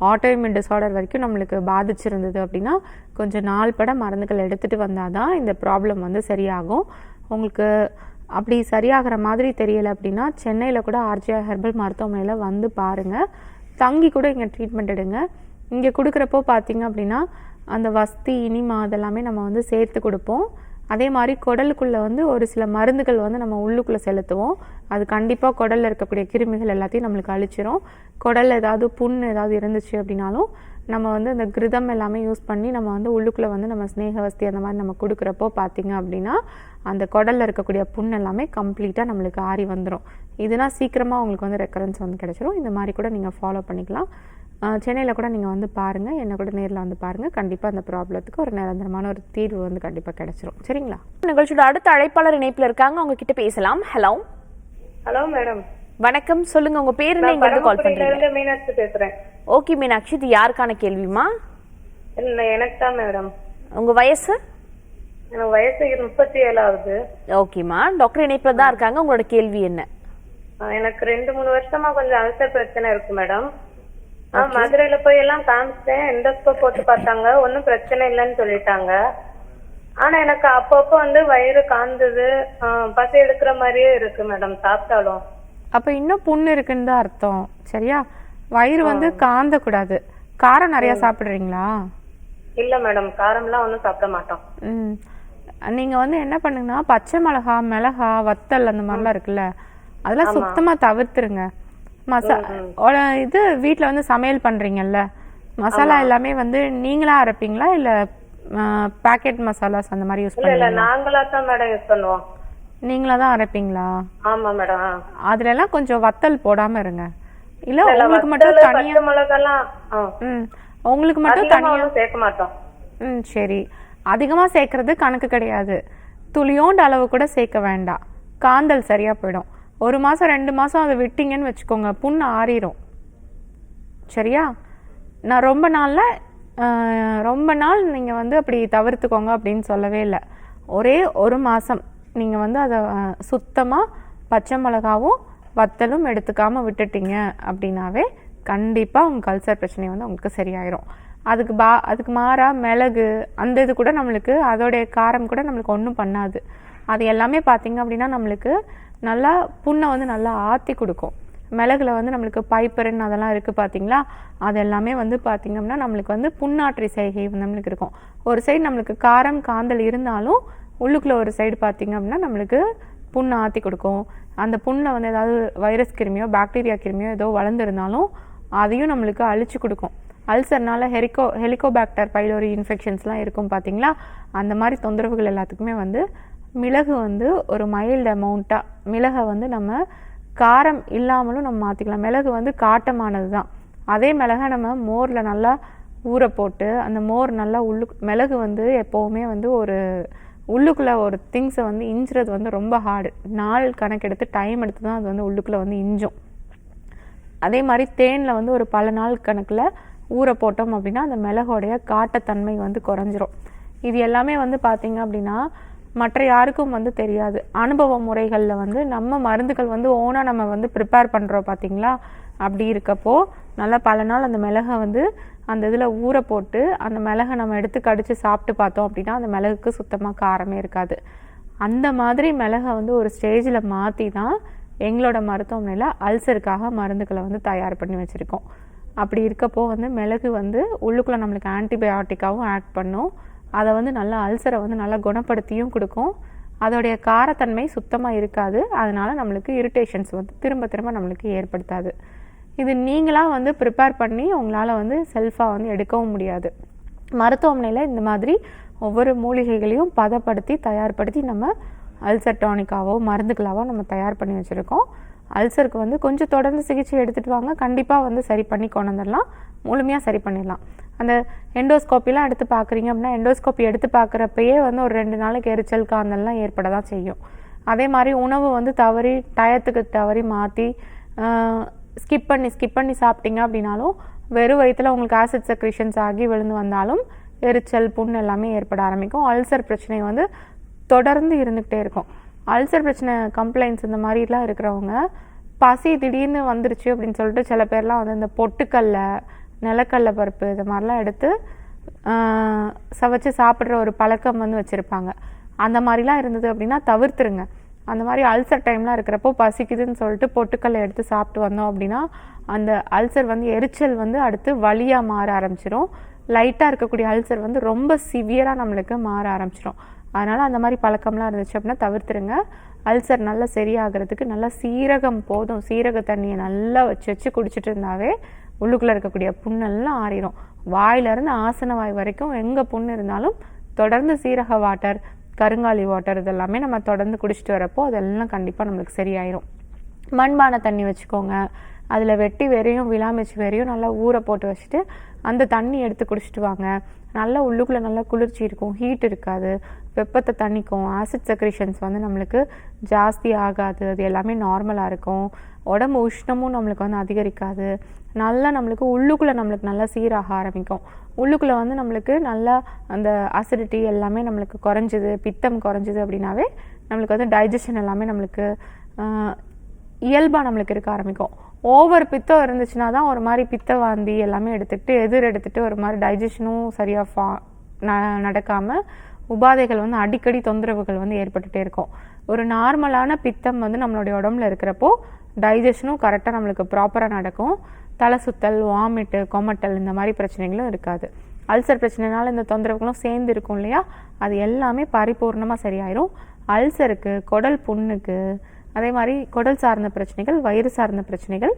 ஆட்டோஇம்யூன் டிஸார்டர் வரைக்கும் நம்மளுக்கு பாதிச்சிருந்தது அப்படின்னா கொஞ்சம் நாள் பட மருந்துகள் எடுத்துகிட்டு வந்தால் தான் இந்த ப்ராப்ளம் வந்து சரியாகும். உங்களுக்கு அப்படி சரியாகிற மாதிரி தெரியலை அப்படின்னா சென்னையில் கூட ஆர்ஜே ஹெர்பல் மருத்துவமனையில் வந்து பாருங்கள், தங்கி கூட இங்கே ட்ரீட்மெண்ட் எடுங்க. இங்கே கொடுக்குறப்போ பார்த்தீங்க அப்படின்னா அந்த வஸ்தி இனிமா அதெல்லாமே நம்ம வந்து சேர்த்து கொடுப்போம். அதே மாதிரி குடலுக்குள்ளே வந்து ஒரு சில மருந்துகள் வந்து நம்ம உள்ளுக்குள்ளே செலுத்துவோம். அது கண்டிப்பாக குடலில் இருக்கக்கூடிய கிருமிகள் எல்லாத்தையும் நம்மளுக்கு அழிச்சிரும். குடலில் ஏதாவது புண் ஏதாவது இருந்துச்சு அப்படின்னாலும் நம்ம வந்து இந்த கிருதம் எல்லாமே யூஸ் பண்ணி நம்ம வந்து உள்ளுக்குள்ளே வந்து நம்ம ஸ்னேகவஸ்தி அந்த மாதிரி நம்ம கொடுக்குறப்போ பார்த்தீங்க அப்படின்னா அந்த குடலில் இருக்கக்கூடிய புண் எல்லாமே கம்ப்ளீட்டாக நம்மளுக்கு ஆறி வந்துடும். இதுனா சீக்கிரமாக உங்களுக்கு வந்து ரெக்கரன்ஸ் வந்து கிடச்சிரும். இந்த மாதிரி கூட நீங்கள் ஃபாலோ பண்ணிக்கலாம். சென்னையில் கூட நீங்கள் வந்து பாருங்கள், என்ன கூட நேரில் வந்து பாருங்கள். கண்டிப்பாக அந்த ப்ராப்ளத்துக்கு ஒரு நிரந்தரமான ஒரு தீர்வு வந்து கண்டிப்பாக கிடைச்சிரும். சரிங்களா? நிகழ்ச்சியோட அடுத்த அழைப்பாளர் இணைப்பில் இருக்காங்க, அவங்க கிட்ட பேசலாம். ஹலோ ஹலோ மேடம், வணக்கம். சொல்லுங்க, உங்க பேர் என்ன, எங்க இருந்து கால் பண்றீங்க? மீனாட்சி பேசுறேன். ஓகே மீனாட்சி, இது யாருக்கான கேள்விமா? எனக்கு தான் மேடம். உங்க வயசு? எனக்கு வயசு 37 ஆகுது. ஓகேமா, டாக்டர் இணைப்புல தான் இருக்காங்க. உங்களோட கேள்வி என்ன? எனக்கு 2-3 வருஷமா கொஞ்சம் அல்சர் பிரச்சனை இருக்கு மேடம். மதுரையில போய் எல்லாம் காமிச்சேன், எண்டோஸ்கோப் போட்டு பார்த்தாங்க, ஒன்னும் பிரச்சனை இல்லைன்னு சொல்லிட்டாங்க. ஆனா எனக்கு அப்பப்போ வந்து வயிறு காந்தது, பசி எடுக்கிற மாதிரியே இருக்கு மேடம் சாப்பிட்டாலும். அப்போ இன்னும் புண்ணு இருக்குன்னு தான் அர்த்தம். சரியா? வயிறு வந்து காந்தக்கூடாது. காரம் நிறைய சாப்பிடுறீங்களா? இல்ல மேடம், காரம்லாம் ஒன்றும் சாப்பிட மாட்டோம். நீங்க வந்து என்ன பண்ணுங்கன்னா, பச்சை மிளகா, மிளகா, வத்தல் அந்த மாதிரிலாம் இருக்குல்ல, அதெல்லாம் சுத்தமா தவிர்த்துருங்க. இது வீட்டுல வந்து சமையல் பண்றீங்கல்ல, மசாலா எல்லாமே வந்து நீங்களா அரைப்பீங்களா இல்ல பாக்கெட் மசாலாஸ் அந்த மாதிரி யூஸ் பண்ணுவீங்களா? இல்ல, நாங்களா தான் மேடம் யூஸ் பண்ணுவோம். நீங்களா தான் அரைப்பீங்களா? ஆமா மேடம். அதுல எல்லாம் கொஞ்சம் வத்தல் போடாம இருங்க. இல்ல உங்களுக்கு மட்டும் தனியா உங்களுக்கு மட்டும் தனியா சேர்க்க மாட்டோம். சரி, அதிகமா சேர்க்கறது கணக்கு கிடையாது. துளியோண்டு அளவு கூட சேர்க்க வேண்டாம். காந்தல் சரியா போயிடும். 1 மாசம் 2 மாசம் அதை விட்டீங்கன்னு வச்சுக்கோங்க, புண்ணு ஆறிடும். சரியா? நான் ரொம்ப நாள் நீங்க வந்து அப்படி தவிர்த்துக்கோங்க அப்படின்னு சொல்லவே இல்லை. ஒரே 1 மாசம் நீங்க வந்து அதை சுத்தமா பச்சை மிளகாவும் வத்தலும் எடுத்துக்காம விட்டுட்டீங்க அப்படின்னாவே கண்டிப்பா உங்க அல்சர் பிரச்சனை வந்து உங்களுக்கு சரியாயிரும். அதுக்கு மாறா மிளகு அந்த இது கூட நம்மளுக்கு, அதோடைய காரம் கூட நம்மளுக்கு ஒன்றும் பண்ணாது. அது எல்லாமே பார்த்தீங்க அப்படின்னா நம்மளுக்கு நல்லா புண்ணை வந்து நல்லா ஆற்றி கொடுக்கும். மிளகுல வந்து நம்மளுக்கு பைப்பரன் அதெல்லாம் இருக்குது பார்த்தீங்களா, அது எல்லாமே வந்து பார்த்தீங்க அப்படின்னா நம்மளுக்கு வந்து புண்ணாற்றி செய்கை நம்மளுக்கு இருக்கும். ஒரு சைடு நம்மளுக்கு காரம் காந்தல் இருந்தாலும் உள்ளுக்குள்ள ஒரு சைடு பார்த்தீங்க அப்படின்னா நம்மளுக்கு புண்ணை ஆற்றி கொடுக்கும். அந்த புண்ணில் வந்து ஏதாவது வைரஸ் கிருமியோ பாக்டீரியா கிருமியோ ஏதோ வளர்ந்துருந்தாலும் அதையும் நம்மளுக்கு அழிச்சு கொடுக்கும். அல்சர்னால ஹெலிகோபாக்டர் பைலோரி இன்ஃபெக்ஷன்ஸ்லாம் இருக்கும் பார்த்தீங்களா, அந்த மாதிரி தொந்தரவுகள் எல்லாத்துக்குமே வந்து மிளகு வந்து ஒரு மைல்டு அமௌண்ட்டாக, மிளகை வந்து நம்ம காரம் இல்லாமலும் நம்ம மாற்றிக்கலாம். மிளகு வந்து காட்டமானது தான். அதே மிளகை நம்ம மோரில் நல்லா ஊற போட்டு அந்த மோர் நல்லா மிளகு வந்து எப்போவுமே வந்து ஒரு உள்ளுக்குள்ளே ஒரு திங்ஸை வந்து இஞ்சுறது வந்து ரொம்ப ஹார்டு. நாள் கணக்கெடுத்து டைம் எடுத்து தான் அது வந்து உள்ளுக்குள்ளே வந்து இஞ்சும். அதே மாதிரி தேனில் வந்து ஒரு பல நாள் கணக்கில் ஊற போட்டோம் அப்படின்னா அந்த மிளகோடைய காட்டத்தன்மை வந்து குறைஞ்சிரும். இது எல்லாமே வந்து பார்த்தீங்க அப்படின்னா மற்ற யாருக்கும் வந்து தெரியாது. அனுபவ முறைகளில் வந்து நம்ம மருந்துகள் வந்து ஓனாக நம்ம வந்து ப்ரிப்பேர் பண்ணுறோம் பார்த்தீங்களா, அப்படி இருக்கப்போ நல்லா பல நாள் அந்த மிளகை வந்து அந்த இதில் ஊற போட்டு அந்த மிளகை நம்ம எடுத்து கடித்து சாப்பிட்டு பார்த்தோம் அப்படின்னா அந்த மிளகுக்கு சுத்தமாக காரமே இருக்காது. அந்த மாதிரி மிளகை வந்து ஒரு ஸ்டேஜில் மாற்றி தான் எங்களோட மருத்துவமனையில் அல்சருக்காக மருந்துகளை வந்து தயார் பண்ணி வச்சுருக்கோம். அப்படி இருக்கப்போ வந்து மிளகு வந்து உள்ளுக்குள்ளே நம்மளுக்கு ஆன்டிபயோட்டிக்காகவும் ஆக்ட் பண்ணும். அதை வந்து நல்லா அல்சரை வந்து நல்லா குணப்படுத்தியும் கொடுக்கும். அதோடைய காரத்தன்மை சுத்தமாக இருக்காது. அதனால் நம்மளுக்கு இரிட்டேஷன்ஸ் வந்து திரும்ப திரும்ப நம்மளுக்கு ஏற்படுத்தாது. இது நீங்களாக வந்து ப்ரிப்பேர் பண்ணி உங்களால் வந்து செல்ஃபாக வந்து எடுக்கவும் முடியாது. மருத்துவமனையில் இந்த மாதிரி ஒவ்வொரு மூலிகைகளையும் பதப்படுத்தி தயார்படுத்தி நம்ம அல்சர் டானிக்காவோ மருந்துகளாவோ நம்ம தயார் பண்ணி வச்சுருக்கோம். அல்சருக்கு வந்து கொஞ்சம் தொடர்ந்து சிகிச்சை எடுத்துகிட்டு வாங்க, கண்டிப்பாக வந்து சரி பண்ணி கொண்டு வந்துடலாம், முழுமையாக சரி பண்ணிடலாம். அந்த எண்டோஸ்கோப்பிலாம் எடுத்து பார்க்குறீங்க அப்படின்னா எண்டோஸ்கோப்பி எடுத்து பார்க்குறப்பயே வந்து ஒரு 2 நாளைக்கு எரிச்சல் காந்தல்லாம் ஏற்பட தான் செய்யும். அதே மாதிரி உணவு வந்து டயத்துக்கு தவறி மாற்றி ஸ்கிப் பண்ணி சாப்பிட்டீங்க அப்படின்னாலும் வெறும் வயிற்றில் உங்களுக்கு ஆசிட் செக்ரேஷன்ஸ் ஆகி விழுந்து வந்தாலும் எரிச்சல் புண் எல்லாமே ஏற்பட ஆரம்பிக்கும். அல்சர் பிரச்சனை வந்து தொடர்ந்து இருந்துகிட்டே இருக்கும். அல்சர் பிரச்சனை கம்ப்ளைண்ட்ஸ் இந்த மாதிரிலாம் இருக்கிறவங்க பசி திடீர்னு வந்துருச்சு அப்படின்னு சொல்லிட்டு சில பேர்லாம் வந்து இந்த பொட்டுக்கல்ல நிலக்கடல பருப்பு இது மாதிரிலாம் எடுத்து சவைச்சு சாப்பிட்ற ஒரு பழக்கம் வந்து வச்சுருப்பாங்க. அந்த மாதிரிலாம் இருந்தது அப்படின்னா தவிர்த்துருங்க. அந்த மாதிரி அல்சர் டைம்லாம் இருக்கிறப்போ பசிக்குதுன்னு சொல்லிட்டு பொட்டுக்கல்லை எடுத்து சாப்பிட்டு வந்தோம் அப்படின்னா அந்த அல்சர் வந்து எரிச்சல் வந்து அடுத்து வலியாக மாற ஆரம்பிச்சிடும். லைட்டாக இருக்கக்கூடிய அல்சர் வந்து ரொம்ப சிவியராக நம்மளுக்கு மாற ஆரம்பிச்சிடும். அதனால் அந்த மாதிரி பழக்கம்லாம் இருந்துச்சு அப்படின்னா தவிர்த்துருங்க. அல்சர் நல்லா சரியாகிறதுக்கு நல்லா சீரகம் போதும், சீரக தண்ணியை நல்லா வச்சு குடிச்சிட்டு இருந்தாவே உள்ளுக்குள்ளே இருக்கக்கூடிய புண்ணெல்லாம் ஆறிடும். வாயிலிருந்து ஆசன வாய் வரைக்கும் எங்கே புண்ணு இருந்தாலும் தொடர்ந்து சீரக வாட்டர், கருங்காலி வாட்டர் இதெல்லாமே நம்ம தொடர்ந்து குடிச்சிட்டு வரப்போ அதெல்லாம் கண்டிப்பாக நம்மளுக்கு சரியாயிரும். மண்பானை தண்ணி வச்சுக்கோங்க, அதில் வெட்டி வேறையும் விளாமிச்சு வேறையும் நல்லா ஊற போட்டு வச்சுட்டு அந்த தண்ணி எடுத்து குடிச்சிட்டு வாங்க. நல்லா உள்ளுக்குள்ளே நல்லா குளிர்ச்சி இருக்கும், ஹீட் இருக்காது, வெப்பத்தை தண்ணிக்கும், ஆசிட் செக்ரேஷன்ஸ் வந்து நம்மளுக்கு ஜாஸ்தி ஆகாது, அது எல்லாமே நார்மலாக இருக்கும். உடம்பு உஷ்ணமும் நம்மளுக்கு வந்து அதிகரிக்காது. நல்லா நம்மளுக்கு உள்ளுக்குள்ளே நம்மளுக்கு நல்லா சீராக ஆரம்பிக்கும். உள்ளுக்குள்ளே வந்து நம்மளுக்கு நல்லா அந்த அசிடிட்டி எல்லாமே நம்மளுக்கு குறைஞ்சிது, பித்தம் குறைஞ்சிது அப்படின்னாவே நம்மளுக்கு வந்து டைஜஷன் எல்லாமே நம்மளுக்கு இயல்பாக நம்மளுக்கு இருக்க ஆரம்பிக்கும். ஓவர் பித்தம் இருந்துச்சுன்னா தான் ஒரு மாதிரி பித்த வாந்தி எல்லாமே எடுத்துகிட்டு ஒரு மாதிரி டைஜஷனும் சரியாக நடக்காமல் உபாதைகள் வந்து அடிக்கடி தொந்தரவுகள் வந்து ஏற்பட்டுகிட்டே இருக்கும். ஒரு நார்மலான பித்தம் வந்து நம்மளுடைய உடம்புல இருக்கிறப்போ டைஜஷனும் கரெக்டாக நம்மளுக்கு ப்ராப்பராக நடக்கும். தலை சுத்தல், வாமிட்டு, கொமட்டல் இந்த மாதிரி பிரச்சனைகளும் இருக்காது. அல்சர் பிரச்சனைனால இந்த தொந்தரவுகளும் சேர்ந்து இருக்கும் இல்லையா, அது எல்லாமே பரிபூர்ணமாக சரியாயிரும். அல்சருக்கு, குடல் புண்ணுக்கு, அதே மாதிரி குடல் சார்ந்த பிரச்சனைகள், வயிறு சார்ந்த பிரச்சனைகள்,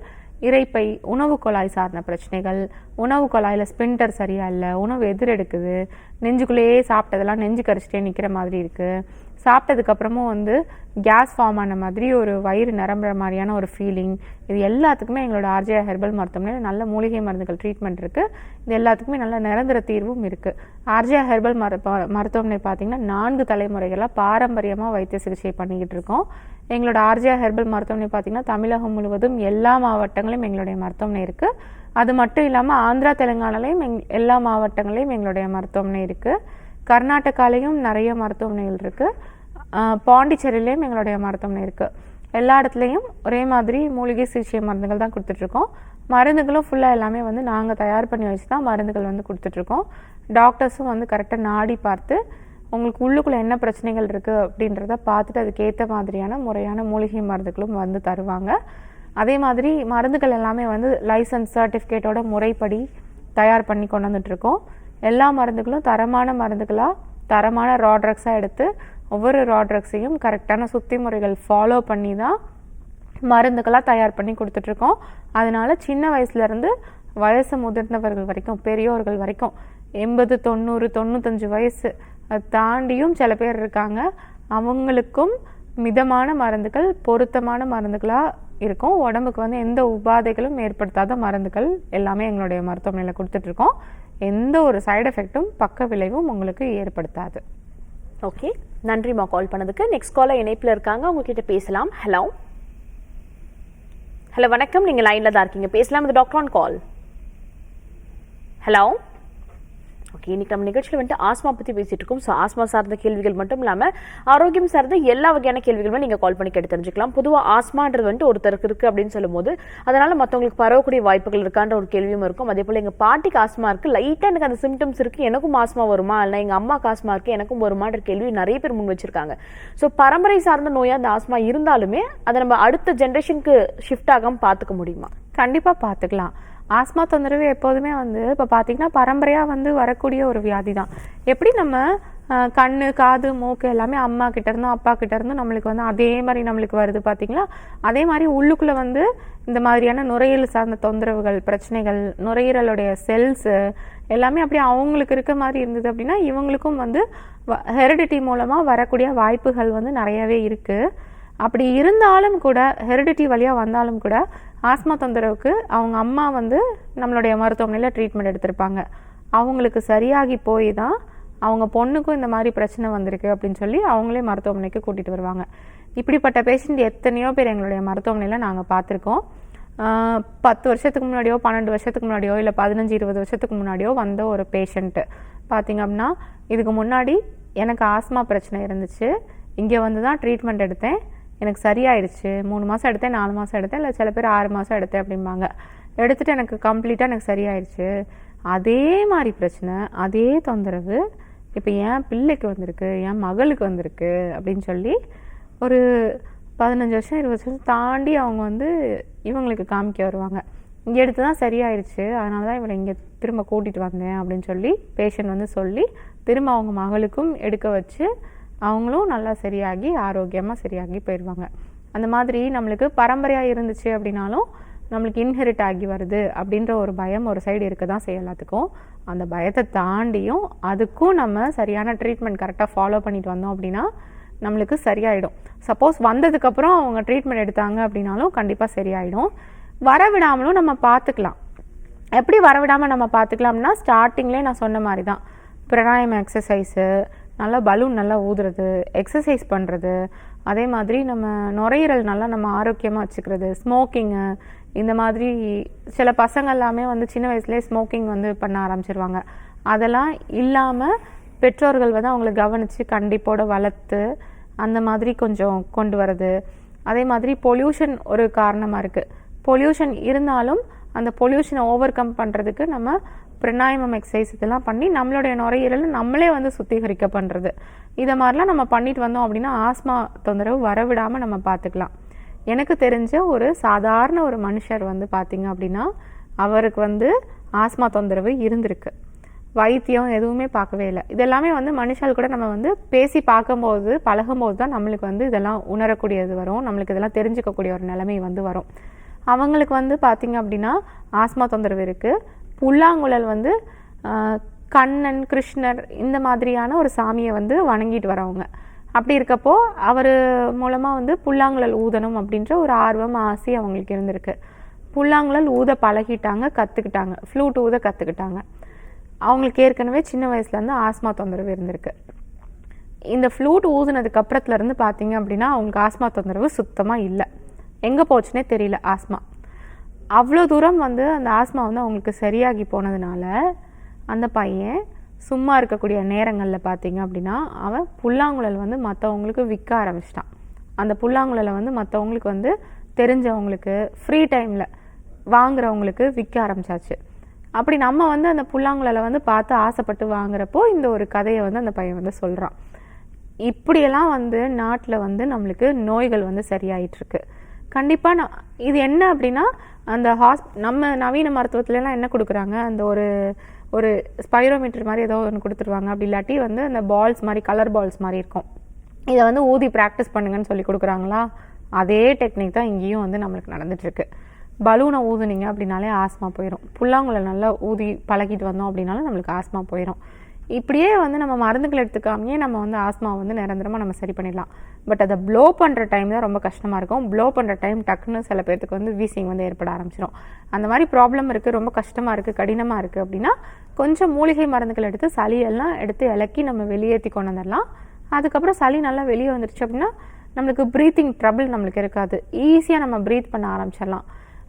இரைப்பை, உணவு குழாய் சார்ந்த பிரச்சனைகள், உணவு குழாயில் ஸ்பின்டர் சரியா இல்லை, உணவு எதிரெடுக்குது, நெஞ்சுக்குள்ளேயே சாப்பிட்டதெல்லாம் நெஞ்சு கரிச்சிட்டே நிற்கிற மாதிரி இருக்குது, சாப்பிட்டதுக்கப்புறமும் வந்து கேஸ் ஃபார்ம் ஆன மாதிரி ஒரு வயிறு நிரம்புற மாதிரியான ஒரு ஃபீலிங், இது எல்லாத்துக்குமே எங்களோட ஆர்ஜே ஹெர்பல் மருத்துவமனையில் நல்ல மூலிகை மருந்துகள் ட்ரீட்மெண்ட் இருக்குது. இது எல்லாத்துக்குமே நல்ல நிரந்தர தீர்வும் இருக்குது. ஆர்ஜே ஹெர்பல் மருத்துவமனை பார்த்திங்கன்னா 4 தலைமுறைகளாக பாரம்பரியமாக வைத்திய சிகிச்சை பண்ணிக்கிட்டு இருக்கோம். எங்களோட ஆர்ஜே ஹெர்பல் மருத்துவமனை பார்த்திங்கன்னா தமிழகம் முழுவதும் எல்லா மாவட்டங்களிலும் எங்களுடைய மருத்துவமனை இருக்குது. அது மட்டும் இல்லாமல் ஆந்திரா, தெலுங்கானாலையும் எல்லா மாவட்டங்களையும் எங்களுடைய மருத்துவமனை இருக்குது. கர்நாடகாலையும் நிறைய மருத்துவமனைகள் இருக்குது. பாண்டிச்சேரியிலையும் எங்களுடைய மருத்துவமனை இருக்குது. எல்லா இடத்துலையும் ஒரே மாதிரி மூலிகை சிகிச்சை மருந்துகள் தான் கொடுத்துட்ருக்கோம். மருந்துகளும் ஃபுல்லாக எல்லாமே வந்து நாங்கள் தயார் பண்ணி வச்சு தான் மருந்துகள் வந்து கொடுத்துட்ருக்கோம். டாக்டர்ஸும் வந்து கரெக்டாக நாடி பார்த்து உங்களுக்கு உள்ளுக்குள்ளே என்ன பிரச்சனைகள் இருக்குது அப்படின்றத பார்த்துட்டு அதுக்கேற்ற மாதிரியான முறையான மூலிகை மருந்துகளும் வந்து தருவாங்க. அதே மாதிரி மருந்துகள் எல்லாமே வந்து லைசன்ஸ் சர்டிஃபிகேட்டோட முறைப்படி தயார் பண்ணி கொண்டு வந்துட்ருக்கோம். எல்லா மருந்துகளும் தரமான மருந்துகளாக, தரமான ரா ட்ரக்ஸாக எடுத்து ஒவ்வொரு ரா ட்ரக்ஸையும் கரெக்டான சுத்தி முறைகள் ஃபாலோ பண்ணி தான் மருந்துகளாக தயார் பண்ணி கொடுத்துட்ருக்கோம். அதனால சின்ன வயசுலேருந்து வயசு முதிர்ந்தவர்கள் வரைக்கும், பெரியோர்கள் வரைக்கும் 80, 90, 95 வயசு அது தாண்டியும் சில பேர் இருக்காங்க. அவங்களுக்கும் மிதமான மருந்துகள், பொருத்தமான மருந்துகளாக இருக்கும். உடம்புக்கு வந்து எந்த உபாதைகளும் ஏற்படுத்தாத மருந்துகள் எல்லாமே எங்களுடைய மருத்துவமனையில் கொடுத்துட்ருக்கோம். எந்த ஒரு சைடு எஃபெக்டும், பக்க விளைவும் உங்களுக்கு ஏற்படுத்தாது. ஓகே, நன்றிம்மா கால் பண்ணதுக்கு. நெக்ஸ்ட் காலர் இணைப்பில் இருக்காங்க, உங்ககிட்ட பேசலாம். ஹலோ ஹலோ, வணக்கம். நீங்கள் லைனில் தான் இருக்கீங்க, பேசலாம். இது doctor on call. Hello. Okay, இன்னைக்கு நம்ம நிகழ்ச்சியில் வந்துட்டு ஆஸ்மா பற்றி பேசிட்டு இருக்கோம். ஸோ ஆஸ்மா சார்ந்த கேள்விகள் மட்டும் இல்லாமல் ஆரோக்கியம் சார்ந்த எல்லா வகையான கேள்விகளுமே நீங்கள் கால் பண்ணி கேட்டு தெரிஞ்சுக்கலாம். பொதுவாக ஆஸ்மான்றது வந்துட்டு ஒருத்தருக்கு இருக்குது அப்படின்னு சொல்லும்போது அதனால் மற்றவங்களுக்கு பரவக்கூடிய வாய்ப்புகள் இருக்கான்ற ஒரு கேள்வியும் இருக்கும். அதே போல் எங்கள் பாட்டிக்கு ஆஸ்மா இருக்குது, லைட்டாக எனக்கு அந்த சிம்டம்ஸ் இருக்குது, எனக்கும் ஆஸ்மா வருமா, இல்லை எங்கள் அம்மாவுக்கு ஆஸ்மா இருக்குது, எனக்கும் வருமான்ற கேள்வி நிறைய பேர் முன் வச்சிருக்காங்க. ஸோ பரம்பரை சார்ந்த நோயாக அந்த ஆஸ்மா இருந்தாலுமே அதை நம்ம அடுத்த ஜென்ரேஷனுக்கு ஷிஃப்ட் ஆகாமல் பார்த்துக்க முடியுமா? கண்டிப்பாக பார்த்துக்கலாம். ஆஸ்மா தொந்தரவு எப்போதுமே வந்து இப்போ பார்த்தீங்கன்னா பரம்பரையாக வந்து வரக்கூடிய ஒரு வியாதி தான். எப்படி நம்ம கண்ணு, காது, மூக்கு எல்லாமே அம்மா கிட்ட இருந்தும் அப்பா கிட்ட இருந்தும் நம்மளுக்கு வந்து அதே மாதிரி நம்மளுக்கு வருது பார்த்தீங்களா, அதே மாதிரி உள்ளுக்குள்ளே வந்து இந்த மாதிரியான நுரையீரல் சார்ந்த தொந்தரவுகள், பிரச்சனைகள், நுரையீரலுடைய செல்ஸு எல்லாமே அப்படியே அவங்களுக்கு இருக்க மாதிரி இருந்தது அப்படின்னா இவங்களுக்கும் வந்து ஹெரிடிட்டி மூலமாக வரக்கூடிய வாய்ப்புகள் வந்து நிறையவே இருக்குது. அப்படி இருந்தாலும் கூட, ஹெரிடிட்டி வழியாக வந்தாலும் கூட ஆஸ்மா தொந்தரவுக்கு அவங்க அம்மா வந்து நம்மளுடைய மருத்துவமனையில் ட்ரீட்மெண்ட் எடுத்திருப்பாங்க. அவங்களுக்கு சரியாகி போய் தான் அவங்க பொண்ணுக்கும் இந்த மாதிரி பிரச்சனை வந்திருக்கு அப்படின்னு சொல்லி அவங்களே மருத்துவமனைக்கு கூட்டிகிட்டு வருவாங்க. இப்படிப்பட்ட பேஷண்ட் எத்தனையோ பேர் எங்களுடைய மருத்துவமனையில் நாங்கள் பார்த்துருக்கோம். 10 வருஷத்துக்கு முன்னாடியோ, 12 வருஷத்துக்கு முன்னாடியோ, இல்லை 15, 20 வருஷத்துக்கு முன்னாடியோ வந்த ஒரு பேஷண்ட்டு பார்த்திங்க அப்படின்னா, இதுக்கு முன்னாடி எனக்கு ஆஸ்மா பிரச்சனை இருந்துச்சு, இங்கே வந்து தான் ட்ரீட்மெண்ட் எடுத்தேன், எனக்கு சரியாயிடுச்சு, 3 மாதம் எடுத்தேன், 4 மாதம் எடுத்தேன், இல்லை சில பேர் 6 மாதம் எடுத்தேன் அப்படிம்பாங்க. எடுத்துகிட்டு எனக்கு கம்ப்ளீட்டாக எனக்கு சரியாயிடுச்சு. அதே மாதிரி பிரச்சனை, அதே தொந்தரவு இப்போ என் பிள்ளைக்கு வந்திருக்கு, என் மகளுக்கு வந்திருக்கு அப்படின்னு சொல்லி ஒரு 15 வருஷம் 20 வருஷம் தாண்டி அவங்க வந்து இவங்களுக்கு காமிக்க வருவாங்க. இங்கே எடுத்து தான் சரியாயிடுச்சு, அதனால தான் இவளை இங்கே திரும்ப கூட்டிகிட்டு வந்தேன் அப்படின்னு சொல்லி பேஷண்ட் வந்து சொல்லி திரும்ப அவங்க மகளுக்கும் எடுக்க வச்சு அவங்களும் நல்லா சரியாகி ஆரோக்கியமாக சரியாகி போயிடுவாங்க. அந்த மாதிரி நம்மளுக்கு பரம்பரையாக இருந்துச்சு அப்படின்னாலும் நம்மளுக்கு இன்ஹெரிட் ஆகி வருது அப்படின்ற ஒரு பயம் ஒரு சைடு இருக்க தான் செய்யும் எல்லாத்துக்கும். அந்த பயத்தை தாண்டியும் அதுக்கும் நம்ம சரியான ட்ரீட்மெண்ட் கரெக்டாக ஃபாலோ பண்ணிட்டு வந்தோம் அப்படின்னா நம்மளுக்கு சரியாயிடும். சப்போஸ் வந்ததுக்கப்புறம் அவங்க ட்ரீட்மெண்ட் எடுத்தாங்க அப்படின்னாலும் கண்டிப்பாக சரியாயிடும். வரவிடாமலும் நம்ம பார்த்துக்கலாம். எப்படி வரவிடாமல் நம்ம பார்த்துக்கலாம்னா ஸ்டார்டிங்லேயே நான் சொன்ன மாதிரி தான், பிராணாயாம எக்ஸசைஸு, நல்லா பலூன் நல்லா ஊதுறது, எக்ஸசைஸ் பண்ணுறது, அதே மாதிரி நம்ம நுரையீரல் நல்லா நம்ம ஆரோக்கியமாக வச்சுக்கிறது, ஸ்மோக்கிங்கு, இந்த மாதிரி சில பசங்க எல்லாமே வந்து சின்ன வயசுலேயே ஸ்மோக்கிங் வந்து பண்ண ஆரம்பிச்சிருவாங்க. அதெல்லாம் இல்லாமல் பெற்றோர்கள் வந்து அவங்கள கவனித்து கண்டிப்போடு வளர்த்து அந்த மாதிரி கொஞ்சம் கொண்டு வரது. அதே மாதிரி பொல்யூஷன் ஒரு காரணமாக இருக்குது. பொல்யூஷன் இருந்தாலும் அந்த பொல்யூஷனை ஓவர் கம் பண்ணுறதுக்கு நம்ம பிராணாயாமம் எக்ஸசைஸ் இதெல்லாம் பண்ணி நம்மளுடைய நுரையீரலை நம்மளே வந்து சுத்திகரிக்க பண்ணுறது. இதை மாதிரிலாம் நம்ம பண்ணிட்டு வந்தோம் அப்படின்னா ஆஸ்மா தொந்தரவு வரவிடாமல் நம்ம பார்த்துக்கலாம். எனக்கு தெரிஞ்ச ஒரு சாதாரண ஒரு மனுஷர் வந்து பார்த்திங்க அப்படின்னா அவருக்கு வந்து ஆஸ்மா தொந்தரவு இருந்திருக்கு. வைத்தியம் எதுவுமே பார்க்கவே இல்லை. இதெல்லாமே வந்து மனுஷால் கூட நம்ம வந்து பேசி பார்க்கும்போது பழகும்போது தான் நம்மளுக்கு வந்து இதெல்லாம் உணரக்கூடியது வரும், நம்மளுக்கு இதெல்லாம் தெரிஞ்சுக்கக்கூடிய ஒரு நிலைமை வந்து வரும். அவங்களுக்கு வந்து பார்த்திங்க அப்படின்னா ஆஸ்மா தொந்தரவு இருக்குது. புல்லாங்குழல் வந்து கண்ணன், கிருஷ்ணர் இந்த மாதிரியான ஒரு சாமியை வந்து வணங்கிட்டு வரவங்க. அப்படி இருக்கப்போ அவர் மூலமாக வந்து புல்லாங்குழல் ஊதணும் அப்படின்ற ஒரு ஆர்வம், ஆசை அவங்களுக்கு இருந்திருக்கு. புல்லாங்குழல் ஊத பழகிட்டாங்க, கற்றுக்கிட்டாங்க, ஃப்ளூட் ஊத கற்றுக்கிட்டாங்க. அவங்களுக்கு ஏற்கனவே சின்ன வயசுலேருந்து ஆஸ்மா தொந்தரவு இருந்திருக்கு. இந்த ஃப்ளூட் ஊதுனதுக்கு அப்புறத்துலேருந்து பார்த்தீங்க அப்படின்னா அவங்களுக்கு ஆஸ்மா தொந்தரவு சுத்தமாக இல்லை. எங்கே போச்சுன்னே தெரியல ஆஸ்மா. அவ்வளோ தூரம் வந்து அந்த ஆஸ்மா வந்து அவங்களுக்கு சரியாகி போனதுனால அந்த பையன் சும்மா இருக்கக்கூடிய நேரங்களில் பார்த்தீங்க அப்படின்னா அவன் புல்லாங்குழல் வந்து மற்றவங்களுக்கு விற்க ஆரம்பிச்சிட்டான். அந்த புல்லாங்குழலை வந்து மற்றவங்களுக்கு வந்து தெரிஞ்சவங்களுக்கு ஃப்ரீ டைமில் வாங்குறவங்களுக்கு விற்க ஆரம்பிச்சாச்சு. அப்படி நம்ம வந்து அந்த புல்லாங்குழலை வந்து பார்த்து ஆசைப்பட்டு வாங்குறப்போ இந்த ஒரு கதையை வந்து அந்த பையன் வந்து சொல்கிறான். இப்படியெல்லாம் வந்து நாட்டில் வந்து நம்மளுக்கு நோய்கள் வந்து சரியாயிட்ருக்கு. கண்டிப்பாக நான் இது என்ன அப்படின்னா அந்த நம்ம நவீன மருத்துவத்துலலாம் என்ன கொடுக்குறாங்க, அந்த ஒரு ஸ்பைரோமீட்டர் மாதிரி ஏதோ ஒன்று கொடுத்துருவாங்க. அப்படி இல்லாட்டி வந்து அந்த பால்ஸ் மாதிரி, கலர் பால்ஸ் மாதிரி இருக்கும், இதை வந்து ஊதி ப்ராக்டிஸ் பண்ணுங்கன்னு சொல்லி கொடுக்குறாங்களா. அதே டெக்னிக் தான் இங்கேயும் வந்து நம்மளுக்கு நடந்துகிட்ருக்கு. பலூனை ஊதுனீங்க அப்படின்னாலே ஆஸ்மா போயிடும். புல்லாங்குழல் நல்லா ஊதி பழகிட்டு வந்தோம் அப்படின்னாலும் நம்மளுக்கு ஆஸ்மா போயிடும். இப்படியே வந்து நம்ம மருந்துகள் எடுத்துக்காமையே நம்ம வந்து ஆஸ்மா வந்து நிரந்தரமாக நம்ம சரி பண்ணிடலாம். பட் அதை ப்ளோ பண்ணுற டைம் தான் ரொம்ப கஷ்டமாக இருக்கும். ப்ளோ பண்ணுற டைம் டக்குன்னு சில பேர்த்துக்கு வந்து வீசிங் வந்து ஏற்பட ஆரம்பிச்சிடும். அந்த மாதிரி ப்ராப்ளம் இருக்குது, ரொம்ப கஷ்டமாக இருக்குது, கடினமாக இருக்குது அப்படின்னா கொஞ்சம் மூலிகை மருந்துகள் எடுத்து சளியெல்லாம் எடுத்து இலக்கி நம்ம வெளியேற்றி கொண்டு வந்துடலாம். அதுக்கப்புறம் சளி நல்லா வெளியே வந்துருச்சு அப்படின்னா நம்மளுக்கு ப்ரீத்திங் ட்ரபிள் நம்மளுக்கு இருக்காது. ஈஸியாக நம்ம ப்ரீத் பண்ண ஆரம்பிச்சிடலாம்.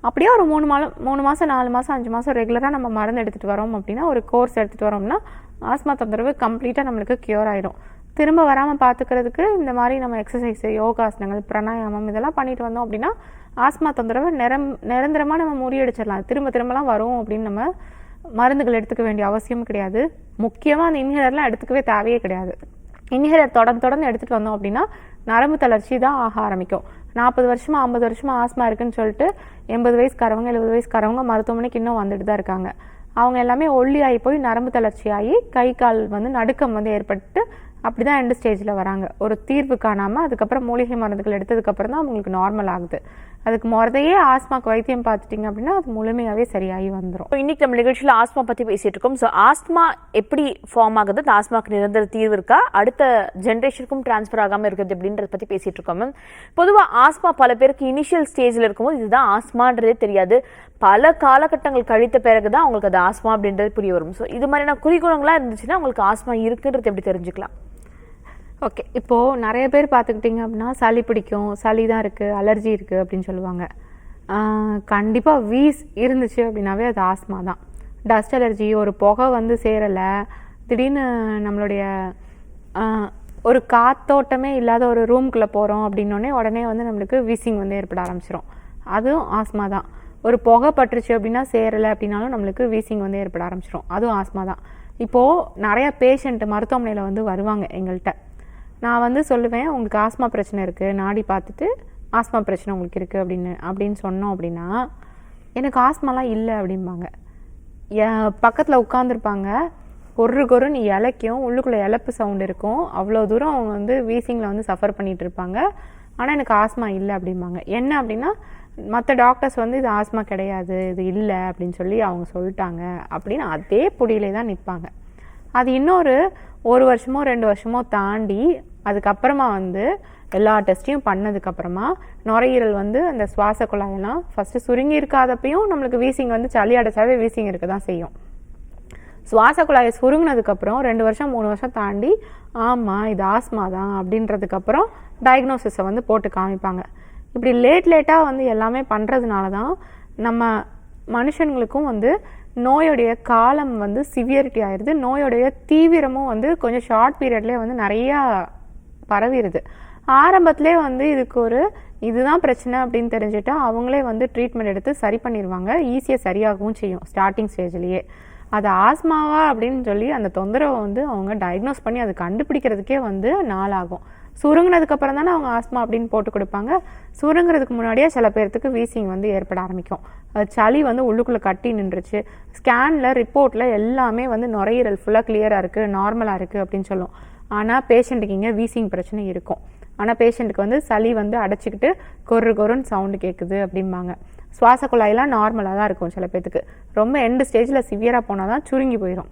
அப்படியே ஒரு 3 மாதம் 4 மாதம் 5 மாதம் ரெகுலராக நம்ம மருந்து எடுத்துகிட்டு வரோம் அப்படின்னா, ஒரு கோர்ஸ் எடுத்துகிட்டு வரோம்னா ஆஸ்மா தொந்தரவு கம்ப்ளீட்டாக நம்மளுக்கு க்யூர் ஆகிடும். திரும்ப வராமல் பார்த்துக்கிறதுக்கு இந்த மாதிரி நம்ம எக்ஸசைஸு, யோகாசனங்கள், பிராணாயாமம் இதெல்லாம் பண்ணிட்டு வந்தோம் அப்படின்னா ஆஸ்மா தொந்தரவை நிரந்தரமாக நம்ம முறியடிச்சிடலாம். திரும்பலாம் வரும் அப்படின்னு நம்ம மருந்துகள் எடுத்துக்க வேண்டிய அவசியமும் கிடையாது. முக்கியமாக அந்த இன்ஹேலர்லாம் எடுத்துக்கவே தேவையே கிடையாது. இன்ஹேலர் தொடர்ந்து எடுத்துகிட்டு வந்தோம் அப்படின்னா நரம்பு தளர்ச்சி தான் ஆக ஆரம்பிக்கும். 40 வருஷமா 50 வருஷமா ஆஸ்மா இருக்குன்னு சொல்லிட்டு 80 வயசுக்காரவங்க 70 வயசுக்காரவங்க மருத்துவமனைக்கு இன்னும் வந்துட்டு தான் இருக்காங்க. அவங்க எல்லாமே ஒல்லி ஆகி போய் நரம்பு தளர்ச்சி ஆகி கை கால் வந்து நடுக்கம் வந்து ஏற்பட்டு அப்படிதான் எண்டு ஸ்டேஜில் வராங்க. ஒரு தீர்வு காணாமல் அதுக்கப்புறம் மூலிகை மருந்துகள் எடுத்ததுக்கப்புறம் தான் அவங்களுக்கு நார்மல் ஆகுது. அதுக்கு முறையே ஆஸ்மாக்கு வைத்தியம் பார்த்துட்டிங்க அப்படின்னா அது முழுமையாகவே சரியாகி வந்துடும். இன்னைக்கு நம்ம நிகழ்ச்சியில் ஆஸ்மா பற்றி பேசிட்டு இருக்கோம். ஸோ ஆஸ்மா எப்படி ஃபார்ம் ஆகுது, இந்த ஆஸ்மாக்கு நிரந்தர தீர்வு இருக்கா, அடுத்த ஜென்ரேஷனுக்கும் டிரான்ஸ்ஃபர் ஆகாமல் இருக்குது அப்படின்றத பற்றி பேசிட்டு இருக்கோம். மேம், பொதுவாக ஆஸ்மா பல பேருக்கு இனிஷியல் ஸ்டேஜில் இருக்கும்போது இதுதான் ஆஸ்மான்றதே தெரியாது. பல காலகட்டங்கள் கழித்த பிறகு தான் அவங்களுக்கு அது ஆஸ்மா அப்படின்றது புரிய வரும். ஸோ இது மாதிரியான குறிக்கோளங்களாக இருந்துச்சுன்னா அவங்களுக்கு ஆஸ்மா இருக்குன்றது எப்படி தெரிஞ்சுக்கலாம்? ஓகே, இப்போது நிறைய பேர் பார்த்துக்கிட்டிங்க அப்படின்னா சளி பிடிக்கும், சளி தான் இருக்குது, அலர்ஜி இருக்குது அப்படின்னு சொல்லுவாங்க. கண்டிப்பாக வீஸ் இருந்துச்சு அப்படின்னாவே அது ஆஸ்மா தான். டஸ்ட் அலர்ஜி, ஒரு புகை வந்து சேரலை, திடீர்னு நம்மளுடைய ஒரு காத்தோட்டமே இல்லாத ஒரு ரூம்குள்ளே போகிறோம் அப்படின்னோடனே உடனே வந்து நம்மளுக்கு வீசிங் வந்து ஏற்பட ஆரம்பிச்சிடும். அதுவும் ஆஸ்மா தான். ஒரு புகை பட்டுருச்சு அப்படின்னா சேரலை அப்படின்னாலும் நம்மளுக்கு வீசிங் வந்து ஏற்பட ஆரம்பிச்சிடும். அதுவும் ஆஸ்மா தான். இப்போது நிறையா பேஷண்ட்டு மருத்துவமனையில் வந்து வருவாங்க எங்கள்கிட்ட. நான் வந்து சொல்லுவேன், உங்களுக்கு ஆஸ்மா பிரச்சனை இருக்குது, நாடி பார்த்துட்டு ஆஸ்மா பிரச்சனை உங்களுக்கு இருக்குது அப்படின்னு சொன்னோம் அப்படின்னா எனக்கு ஆஸ்மாலாம் இல்லை அப்படிம்பாங்க. பக்கத்தில் உட்காந்துருப்பாங்க, கொருன்னு இலைக்கும், உள்ளுக்குள்ளே இழப்பு சவுண்ட் இருக்கும், அவ்வளோ தூரம் அவங்க வந்து வீசிங்கில் வந்து சஃபர் பண்ணிகிட்டு இருப்பாங்க. ஆனால் எனக்கு ஆஸ்மா இல்லை அப்படிம்பாங்க. என்ன அப்படின்னா மற்ற டாக்டர்ஸ் வந்து இது ஆஸ்மா கிடையாது, இது இல்லை அப்படின்னு சொல்லி அவங்க சொல்லிட்டாங்க அப்படின்னு அதே புடியிலே தான் நிற்பாங்க. அது இன்னொரு 1 வருஷமோ 2 வருஷமோ தாண்டி அதுக்கப்புறமா வந்து எல்லா டெஸ்ட்டையும் பண்ணதுக்கப்புறமா நுரையீரல் வந்து அந்த சுவாச குழாயெல்லாம் ஃபஸ்ட்டு சுருங்கி இருக்காதப்பையும் நம்மளுக்கு வீசிங் வந்து சளி அடைச்சாவே வீசிங் இருக்க தான் செய்யும். சுவாச குழாயை சுருங்கினதுக்கப்புறம் 2 வருஷம் 3 வருஷம் தாண்டி ஆமாம் இது ஆஸ்மா தான் அப்படின்றதுக்கப்புறம் டயக்னோசிஸை வந்து போட்டு காமிப்பாங்க. இப்படி லேட்டாக வந்து எல்லாமே பண்ணுறதுனால தான் நம்ம மனுஷங்களுக்கும் வந்து நோயுடைய காலம் வந்து சிவியரிட்டி ஆயிடுது. நோயுடைய தீவிரமும் வந்து கொஞ்சம் ஷார்ட் பீரியட்லேயே வந்து நிறையா பரவிடுது. ஆரம்பத்திலே வந்து இதுதான் பிரச்சனை அப்படின்னு தெரிஞ்சுட்டா அவங்களே வந்து ட்ரீட்மெண்ட் எடுத்து சரி பண்ணிடுவாங்க. ஈஸியாக சரியாகவும் செய்யும் ஸ்டார்டிங் ஸ்டேஜ்லேயே. அது ஆஸ்மாவா அப்படின்னு சொல்லி அந்த தொந்தரவை வந்து அவங்க டயக்னோஸ் பண்ணி அதை கண்டுபிடிக்கிறதுக்கே வந்து நாளாகும். சுருங்கினதுக்கப்புறம் தானே அவங்க ஆஸ்மா அப்படின்னு போட்டு கொடுப்பாங்க. சுருங்கிறதுக்கு முன்னாடியே சில பேர்த்துக்கு வீசிங் வந்து ஏற்பட ஆரம்பிக்கும். சளி வந்து உள்ளுக்குள்ளே கட்டி நின்றுச்சு. ஸ்கேனில் ரிப்போர்ட்டில் எல்லாமே வந்து நுரையீரல் ஃபுல்லாக கிளியராக இருக்குது, நார்மலாக இருக்குது அப்படின்னு சொல்லும். ஆனால் பேஷண்ட்டுக்கு இங்கே வீசிங் பிரச்சனை இருக்கும். ஆனால் பேஷண்ட்டுக்கு வந்து சளி வந்து அடைச்சிக்கிட்டு கொருன்னு சவுண்டு கேட்குது அப்படிம்பாங்க. சுவாச குழாயெல்லாம் நார்மலாக தான் இருக்கும். சில பேர்த்துக்கு ரொம்ப எண்டு ஸ்டேஜில் சிவியராக போனால் தான் சுருங்கி போயிடும்.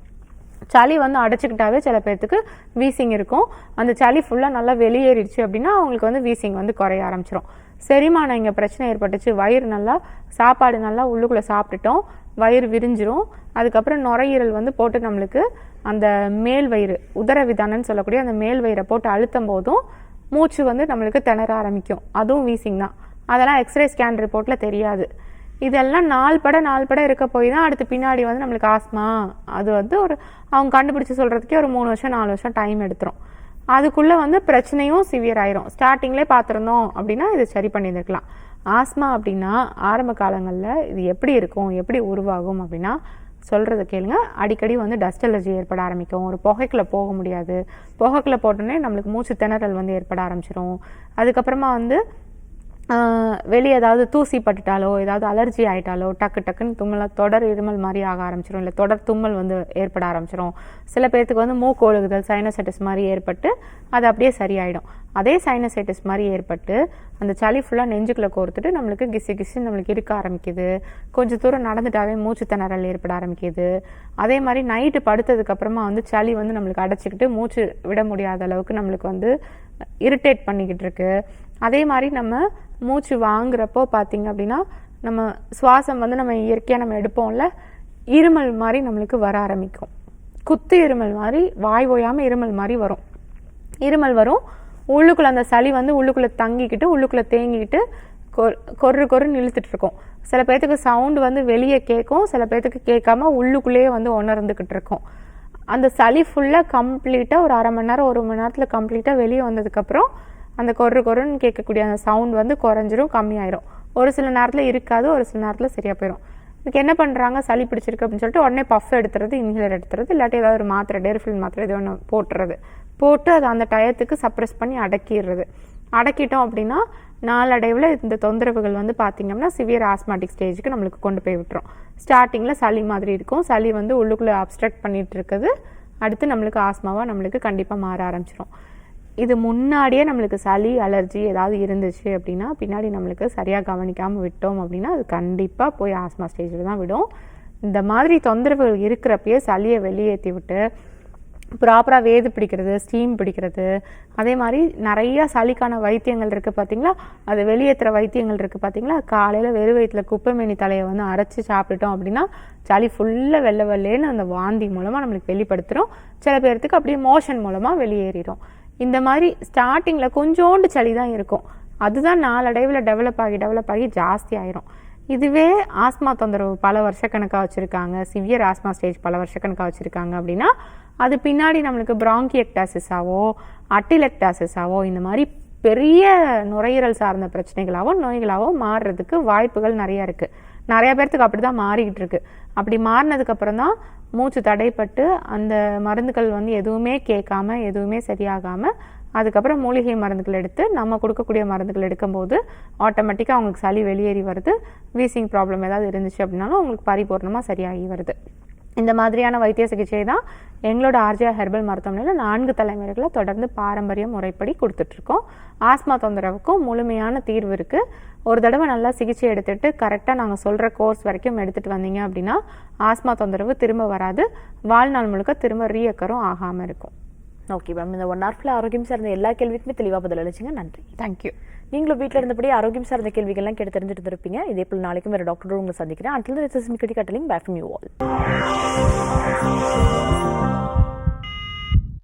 சளி வந்து அடைச்சிக்கிட்டாவே சில பேர்த்துக்கு வீசிங் இருக்கும். அந்த சளி ஃபுல்லாக நல்லா வெளியேறிடுச்சு அப்படின்னா அவங்களுக்கு வந்து வீசிங் வந்து குறைய ஆரம்பிச்சிடும். செரிமானம் இங்கே பிரச்சனை ஏற்பட்டுச்சு. வயிறு நல்லா சாப்பாடு நல்லா உள்ளுக்குள்ளே சாப்பிட்டுட்டோம், வயிறு விரிஞ்சிரும். அதுக்கப்புறம் நுரையீரல் வந்து போட்டு நம்மளுக்கு அந்த மேல் வயிறு உதரவிதானன்னு சொல்லக்கூடிய அந்த மேல் வயிறை போட்டு அழுத்தும் போதும் மூச்சு வந்து நம்மளுக்கு திணற ஆரம்பிக்கும். அதுவும் வீசிங் தான். அதெல்லாம் எக்ஸ்ரே ஸ்கேன் ரிப்போர்ட்டில் தெரியாது. இதெல்லாம் நாள் பட இருக்க போய் தான் அடுத்து பின்னாடி வந்து நம்மளுக்கு ஆஸ்மா அது வந்து அவங்க கண்டுபிடிச்சி சொல்கிறதுக்கே ஒரு 3 வருஷம் 4 வருஷம் டைம் எடுத்துரும். அதுக்குள்ளே வந்து பிரச்சனையும் சிவியர் ஆயிரும். ஸ்டார்டிங்லேயே பார்த்துருந்தோம் அப்படின்னா இது சரி பண்ணியிருக்கலாம். ஆஸ்மா அப்படின்னா ஆரம்ப காலங்களில் இது எப்படி இருக்கும், எப்படி உருவாகும் அப்படின்னா சொல்கிறத கேளுங்க. அடிக்கடி வந்து டஸ்ட் அலர்ஜி ஏற்பட ஆரம்பிக்கும். ஒரு புகைக்குள்ளே போக முடியாது. புகைக்குள்ளே போட்டோன்னே நம்மளுக்கு மூச்சு திணறல் வந்து ஏற்பட ஆரம்பிச்சிடும். அதுக்கப்புறமா வந்து வெளியே ஏதாவது தூசி பட்டுட்டாலோ ஏதாவது அலர்ஜி ஆகிட்டாலோ டக்குன்னு தொடர் இருமல் மாதிரி ஆக ஆரம்பிச்சிடும். இல்லை தொடர் தும்மல் வந்து ஏற்பட ஆரம்பிச்சிடும். சில பேர்த்துக்கு வந்து மூக்கு ஒழுகுதல் சைனசைட்டிஸ் மாதிரி ஏற்பட்டு அது அப்படியே சரியாயிடும். அதே சைனசைட்டிஸ் மாதிரி ஏற்பட்டு அந்த சளி ஃபுல்லாக நெஞ்சுக்குள்ளே கோர்த்துட்டு நம்மளுக்கு கிசு நம்மளுக்கு இருக்க ஆரம்பிக்குது. கொஞ்சம் தூரம் நடந்துட்டாவே மூச்சு திணறல் ஏற்பட ஆரம்பிக்குது. அதே மாதிரி நைட்டு படுத்ததுக்கப்புறமா வந்து சளி வந்து நம்மளுக்கு அடைச்சிக்கிட்டு மூச்சு விட முடியாத அளவுக்கு நம்மளுக்கு வந்து இரிட்டேட் பண்ணிக்கிட்டு இருக்கு. அதே மாதிரி நம்ம மூச்சு வாங்குறப்போ பார்த்தீங்க அப்படின்னா நம்ம சுவாசம் வந்து நம்ம இயற்கையாக நம்ம எடுப்போம்ல, இருமல் மாதிரி நம்மளுக்கு வர ஆரம்பிக்கும். குத்து இருமல் மாதிரி வாய் ஓயாமல் இருமல் மாதிரி வரும். இருமல் வரும். உள்ளுக்குள்ளே அந்த சளி வந்து உள்ளுக்குள்ளே தங்கிக்கிட்டு உள்ளுக்குள்ளே தேங்கிக்கிட்டு கொருன்னு இழுத்துட்டு இருக்கும். சில பேர்த்துக்கு சவுண்டு வந்து வெளியே கேட்கும், சில பேர்த்துக்கு கேட்காம உள்ளுக்குள்ளேயே வந்து உணர்ந்துக்கிட்டு இருக்கும். அந்த சளி ஃபுல்லாக கம்ப்ளீட்டாக ஒரு 1/2 மணி நேரம் 1 மணி நேரத்தில் கம்ப்ளீட்டாக வெளியே வந்ததுக்கப்புறம் அந்த கொருன்னு கேட்கக்கூடிய அந்த சவுண்ட் வந்து குறைஞ்சிரும், கம்மியாயிரும். ஒரு சில நேரத்தில் இருக்காது, ஒரு சில நேரத்தில் சரியாக போயிடும். இதுக்கு என்ன பண்ணுறாங்க, சளி பிடிச்சிருக்கு அப்படின்னு சொல்லிட்டு உடனே பஃப் எடுத்துறது, இன்ஹேலர் எடுத்துறது, இல்லாட்டி ஏதாவது ஒரு மாத்திரை டெர்ஃபில் மாத்திரை இது ஒன்று போட்டு அதை அந்த டயத்துக்கு சப்ரெஸ் பண்ணி அடக்கிட்டோம் அப்படின்னா நாளடைவில் இந்த தொந்தரவுகள் வந்து பார்த்திங்கன்னா சிவியர் ஆஸ்மாட்டிக் ஸ்டேஜுக்கு நம்மளுக்கு கொண்டு போய் விட்டுரும். ஸ்டார்டிங்கில் சளி மாதிரி இருக்கும். சளி வந்து உள்ளுக்குள்ளே அப்ஸ்ட்ரக்ட் பண்ணிட்டு இருக்குது. அடுத்து நம்மளுக்கு ஆஸ்மாவாக நம்மளுக்கு கண்டிப்பாக மாற ஆரம்பிச்சிடும். இது முன்னாடியே நம்மளுக்கு சளி அலர்ஜி ஏதாவது இருந்துச்சு அப்படின்னா பின்னாடி நம்மளுக்கு சரியாக கவனிக்காமல் விட்டோம் அப்படின்னா அது கண்டிப்பாக போய் ஆஸ்மா ஸ்டேஜில் தான் விடும். இந்த மாதிரி தொந்தரவுகள் இருக்கிறப்பயே சளியை வெளியேற்றி விட்டு ப்ராப்பராக வேது பிடிக்கிறது, ஸ்டீம் பிடிக்கிறது, அதே மாதிரி நிறையா சளிக்கான வைத்தியங்கள் இருக்குது பார்த்தீங்களா, அது வெளியேற்றுற வைத்தியங்கள் இருக்குது பார்த்தீங்களா. காலையில் வெறும் வயிற்றில் குப்பைமேனி தலையை வந்து அரைச்சி சாப்பிட்டுட்டோம் அப்படின்னா சளி ஃபுல்லாக வெள்ளைன்னு அந்த வாந்தி மூலமாக நம்மளுக்கு வெளிப்படுத்துகிறோம். சில பேர்த்துக்கு அப்படியே மோஷன் மூலமாக வெளியேறிடும். இந்த மாதிரி ஸ்டார்டிங்கில் கொஞ்சோண்டு சளி தான் இருக்கும். அதுதான் நாளடைவில் டெவலப் ஆகி ஜாஸ்தி ஆயிரும். இதுவே ஆஸ்மா தொந்தரவு பல வருஷக்கணக்காக வச்சுருக்காங்க, சிவியர் ஆஸ்மா ஸ்டேஜ் பல வருஷக்கணக்காக வச்சுருக்காங்க அப்படின்னா அது பின்னாடி நம்மளுக்கு பிராங்கியக்டாசிஸாவோ அட்டிலெக்டாசிஸாவோ இந்த மாதிரி பெரிய நுரையீரல் சார்ந்த பிரச்சனைகளாவோ நோய்களாவோ மாறுறதுக்கு வாய்ப்புகள் நிறையா இருக்குது. நிறைய பேர்த்துக்கு அப்படி தான் மாறிக்கிட்டு இருக்கு. அப்படி மாறினதுக்கப்புறம் தான் மூச்சு தடைப்பட்டு அந்த மருந்துகள் வந்து எதுவுமே கேட்காம எதுவுமே சரியாகாமல் அதுக்கப்புறம் மூலிகை மருந்துகள் எடுத்து நம்ம கொடுக்கக்கூடிய மருந்துகள் எடுக்கும்போது ஆட்டோமேட்டிக்காக அவங்களுக்கு சளி வெளியேறி வருது. வீசிங் ப்ராப்ளம் ஏதாவது இருந்துச்சு அப்படின்னாலும் அவங்களுக்கு பரிபூர்ணமாக சரியாகி வருது. இந்த மாதிரியான வைத்திய சிகிச்சை தான் எங்களோட ஆர்ஜிஆர் ஹெர்பல் மருத்துவமனையில் 4 தலைமுறைகளை தொடர்ந்து பாரம்பரிய முறைப்படி கொடுத்துட்ருக்கோம். ஆஸ்மா தொந்தரவுக்கும் முழுமையான தீர்வு இருக்குது. ஒரு தடவை நல்லா சிகிச்சை எடுத்துகிட்டு கரெக்டாக நாங்கள் சொல்கிற கோர்ஸ் வரைக்கும் எடுத்துகிட்டு வந்தீங்க அப்படின்னா ஆஸ்மா தொந்தரவு திரும்ப வராது. வாழ்நாள் முழுக்க திரும்ப ரீஅக்கரும் ஆகாமல் இருக்கும். ஓகே மேம், இந்த 1 hour ஆரோக்கியம் சார்ந்த எல்லா கேள்விக்குமே தெளிவாக பதில் அளிச்சிங்க. நன்றி. தேங்க்யூ. நீங்களும் வீட்டில் இருந்தபடி ஆரோக்கியம் சார்ந்த கேள்விகள்லாம் கேட்டு தெரிஞ்சுட்டு இருப்பீங்க. இதே போல் நாளைக்கும் வேறு டாக்டரோடு உங்களை சந்திக்கிறேன். Until this is me cutting by from you all.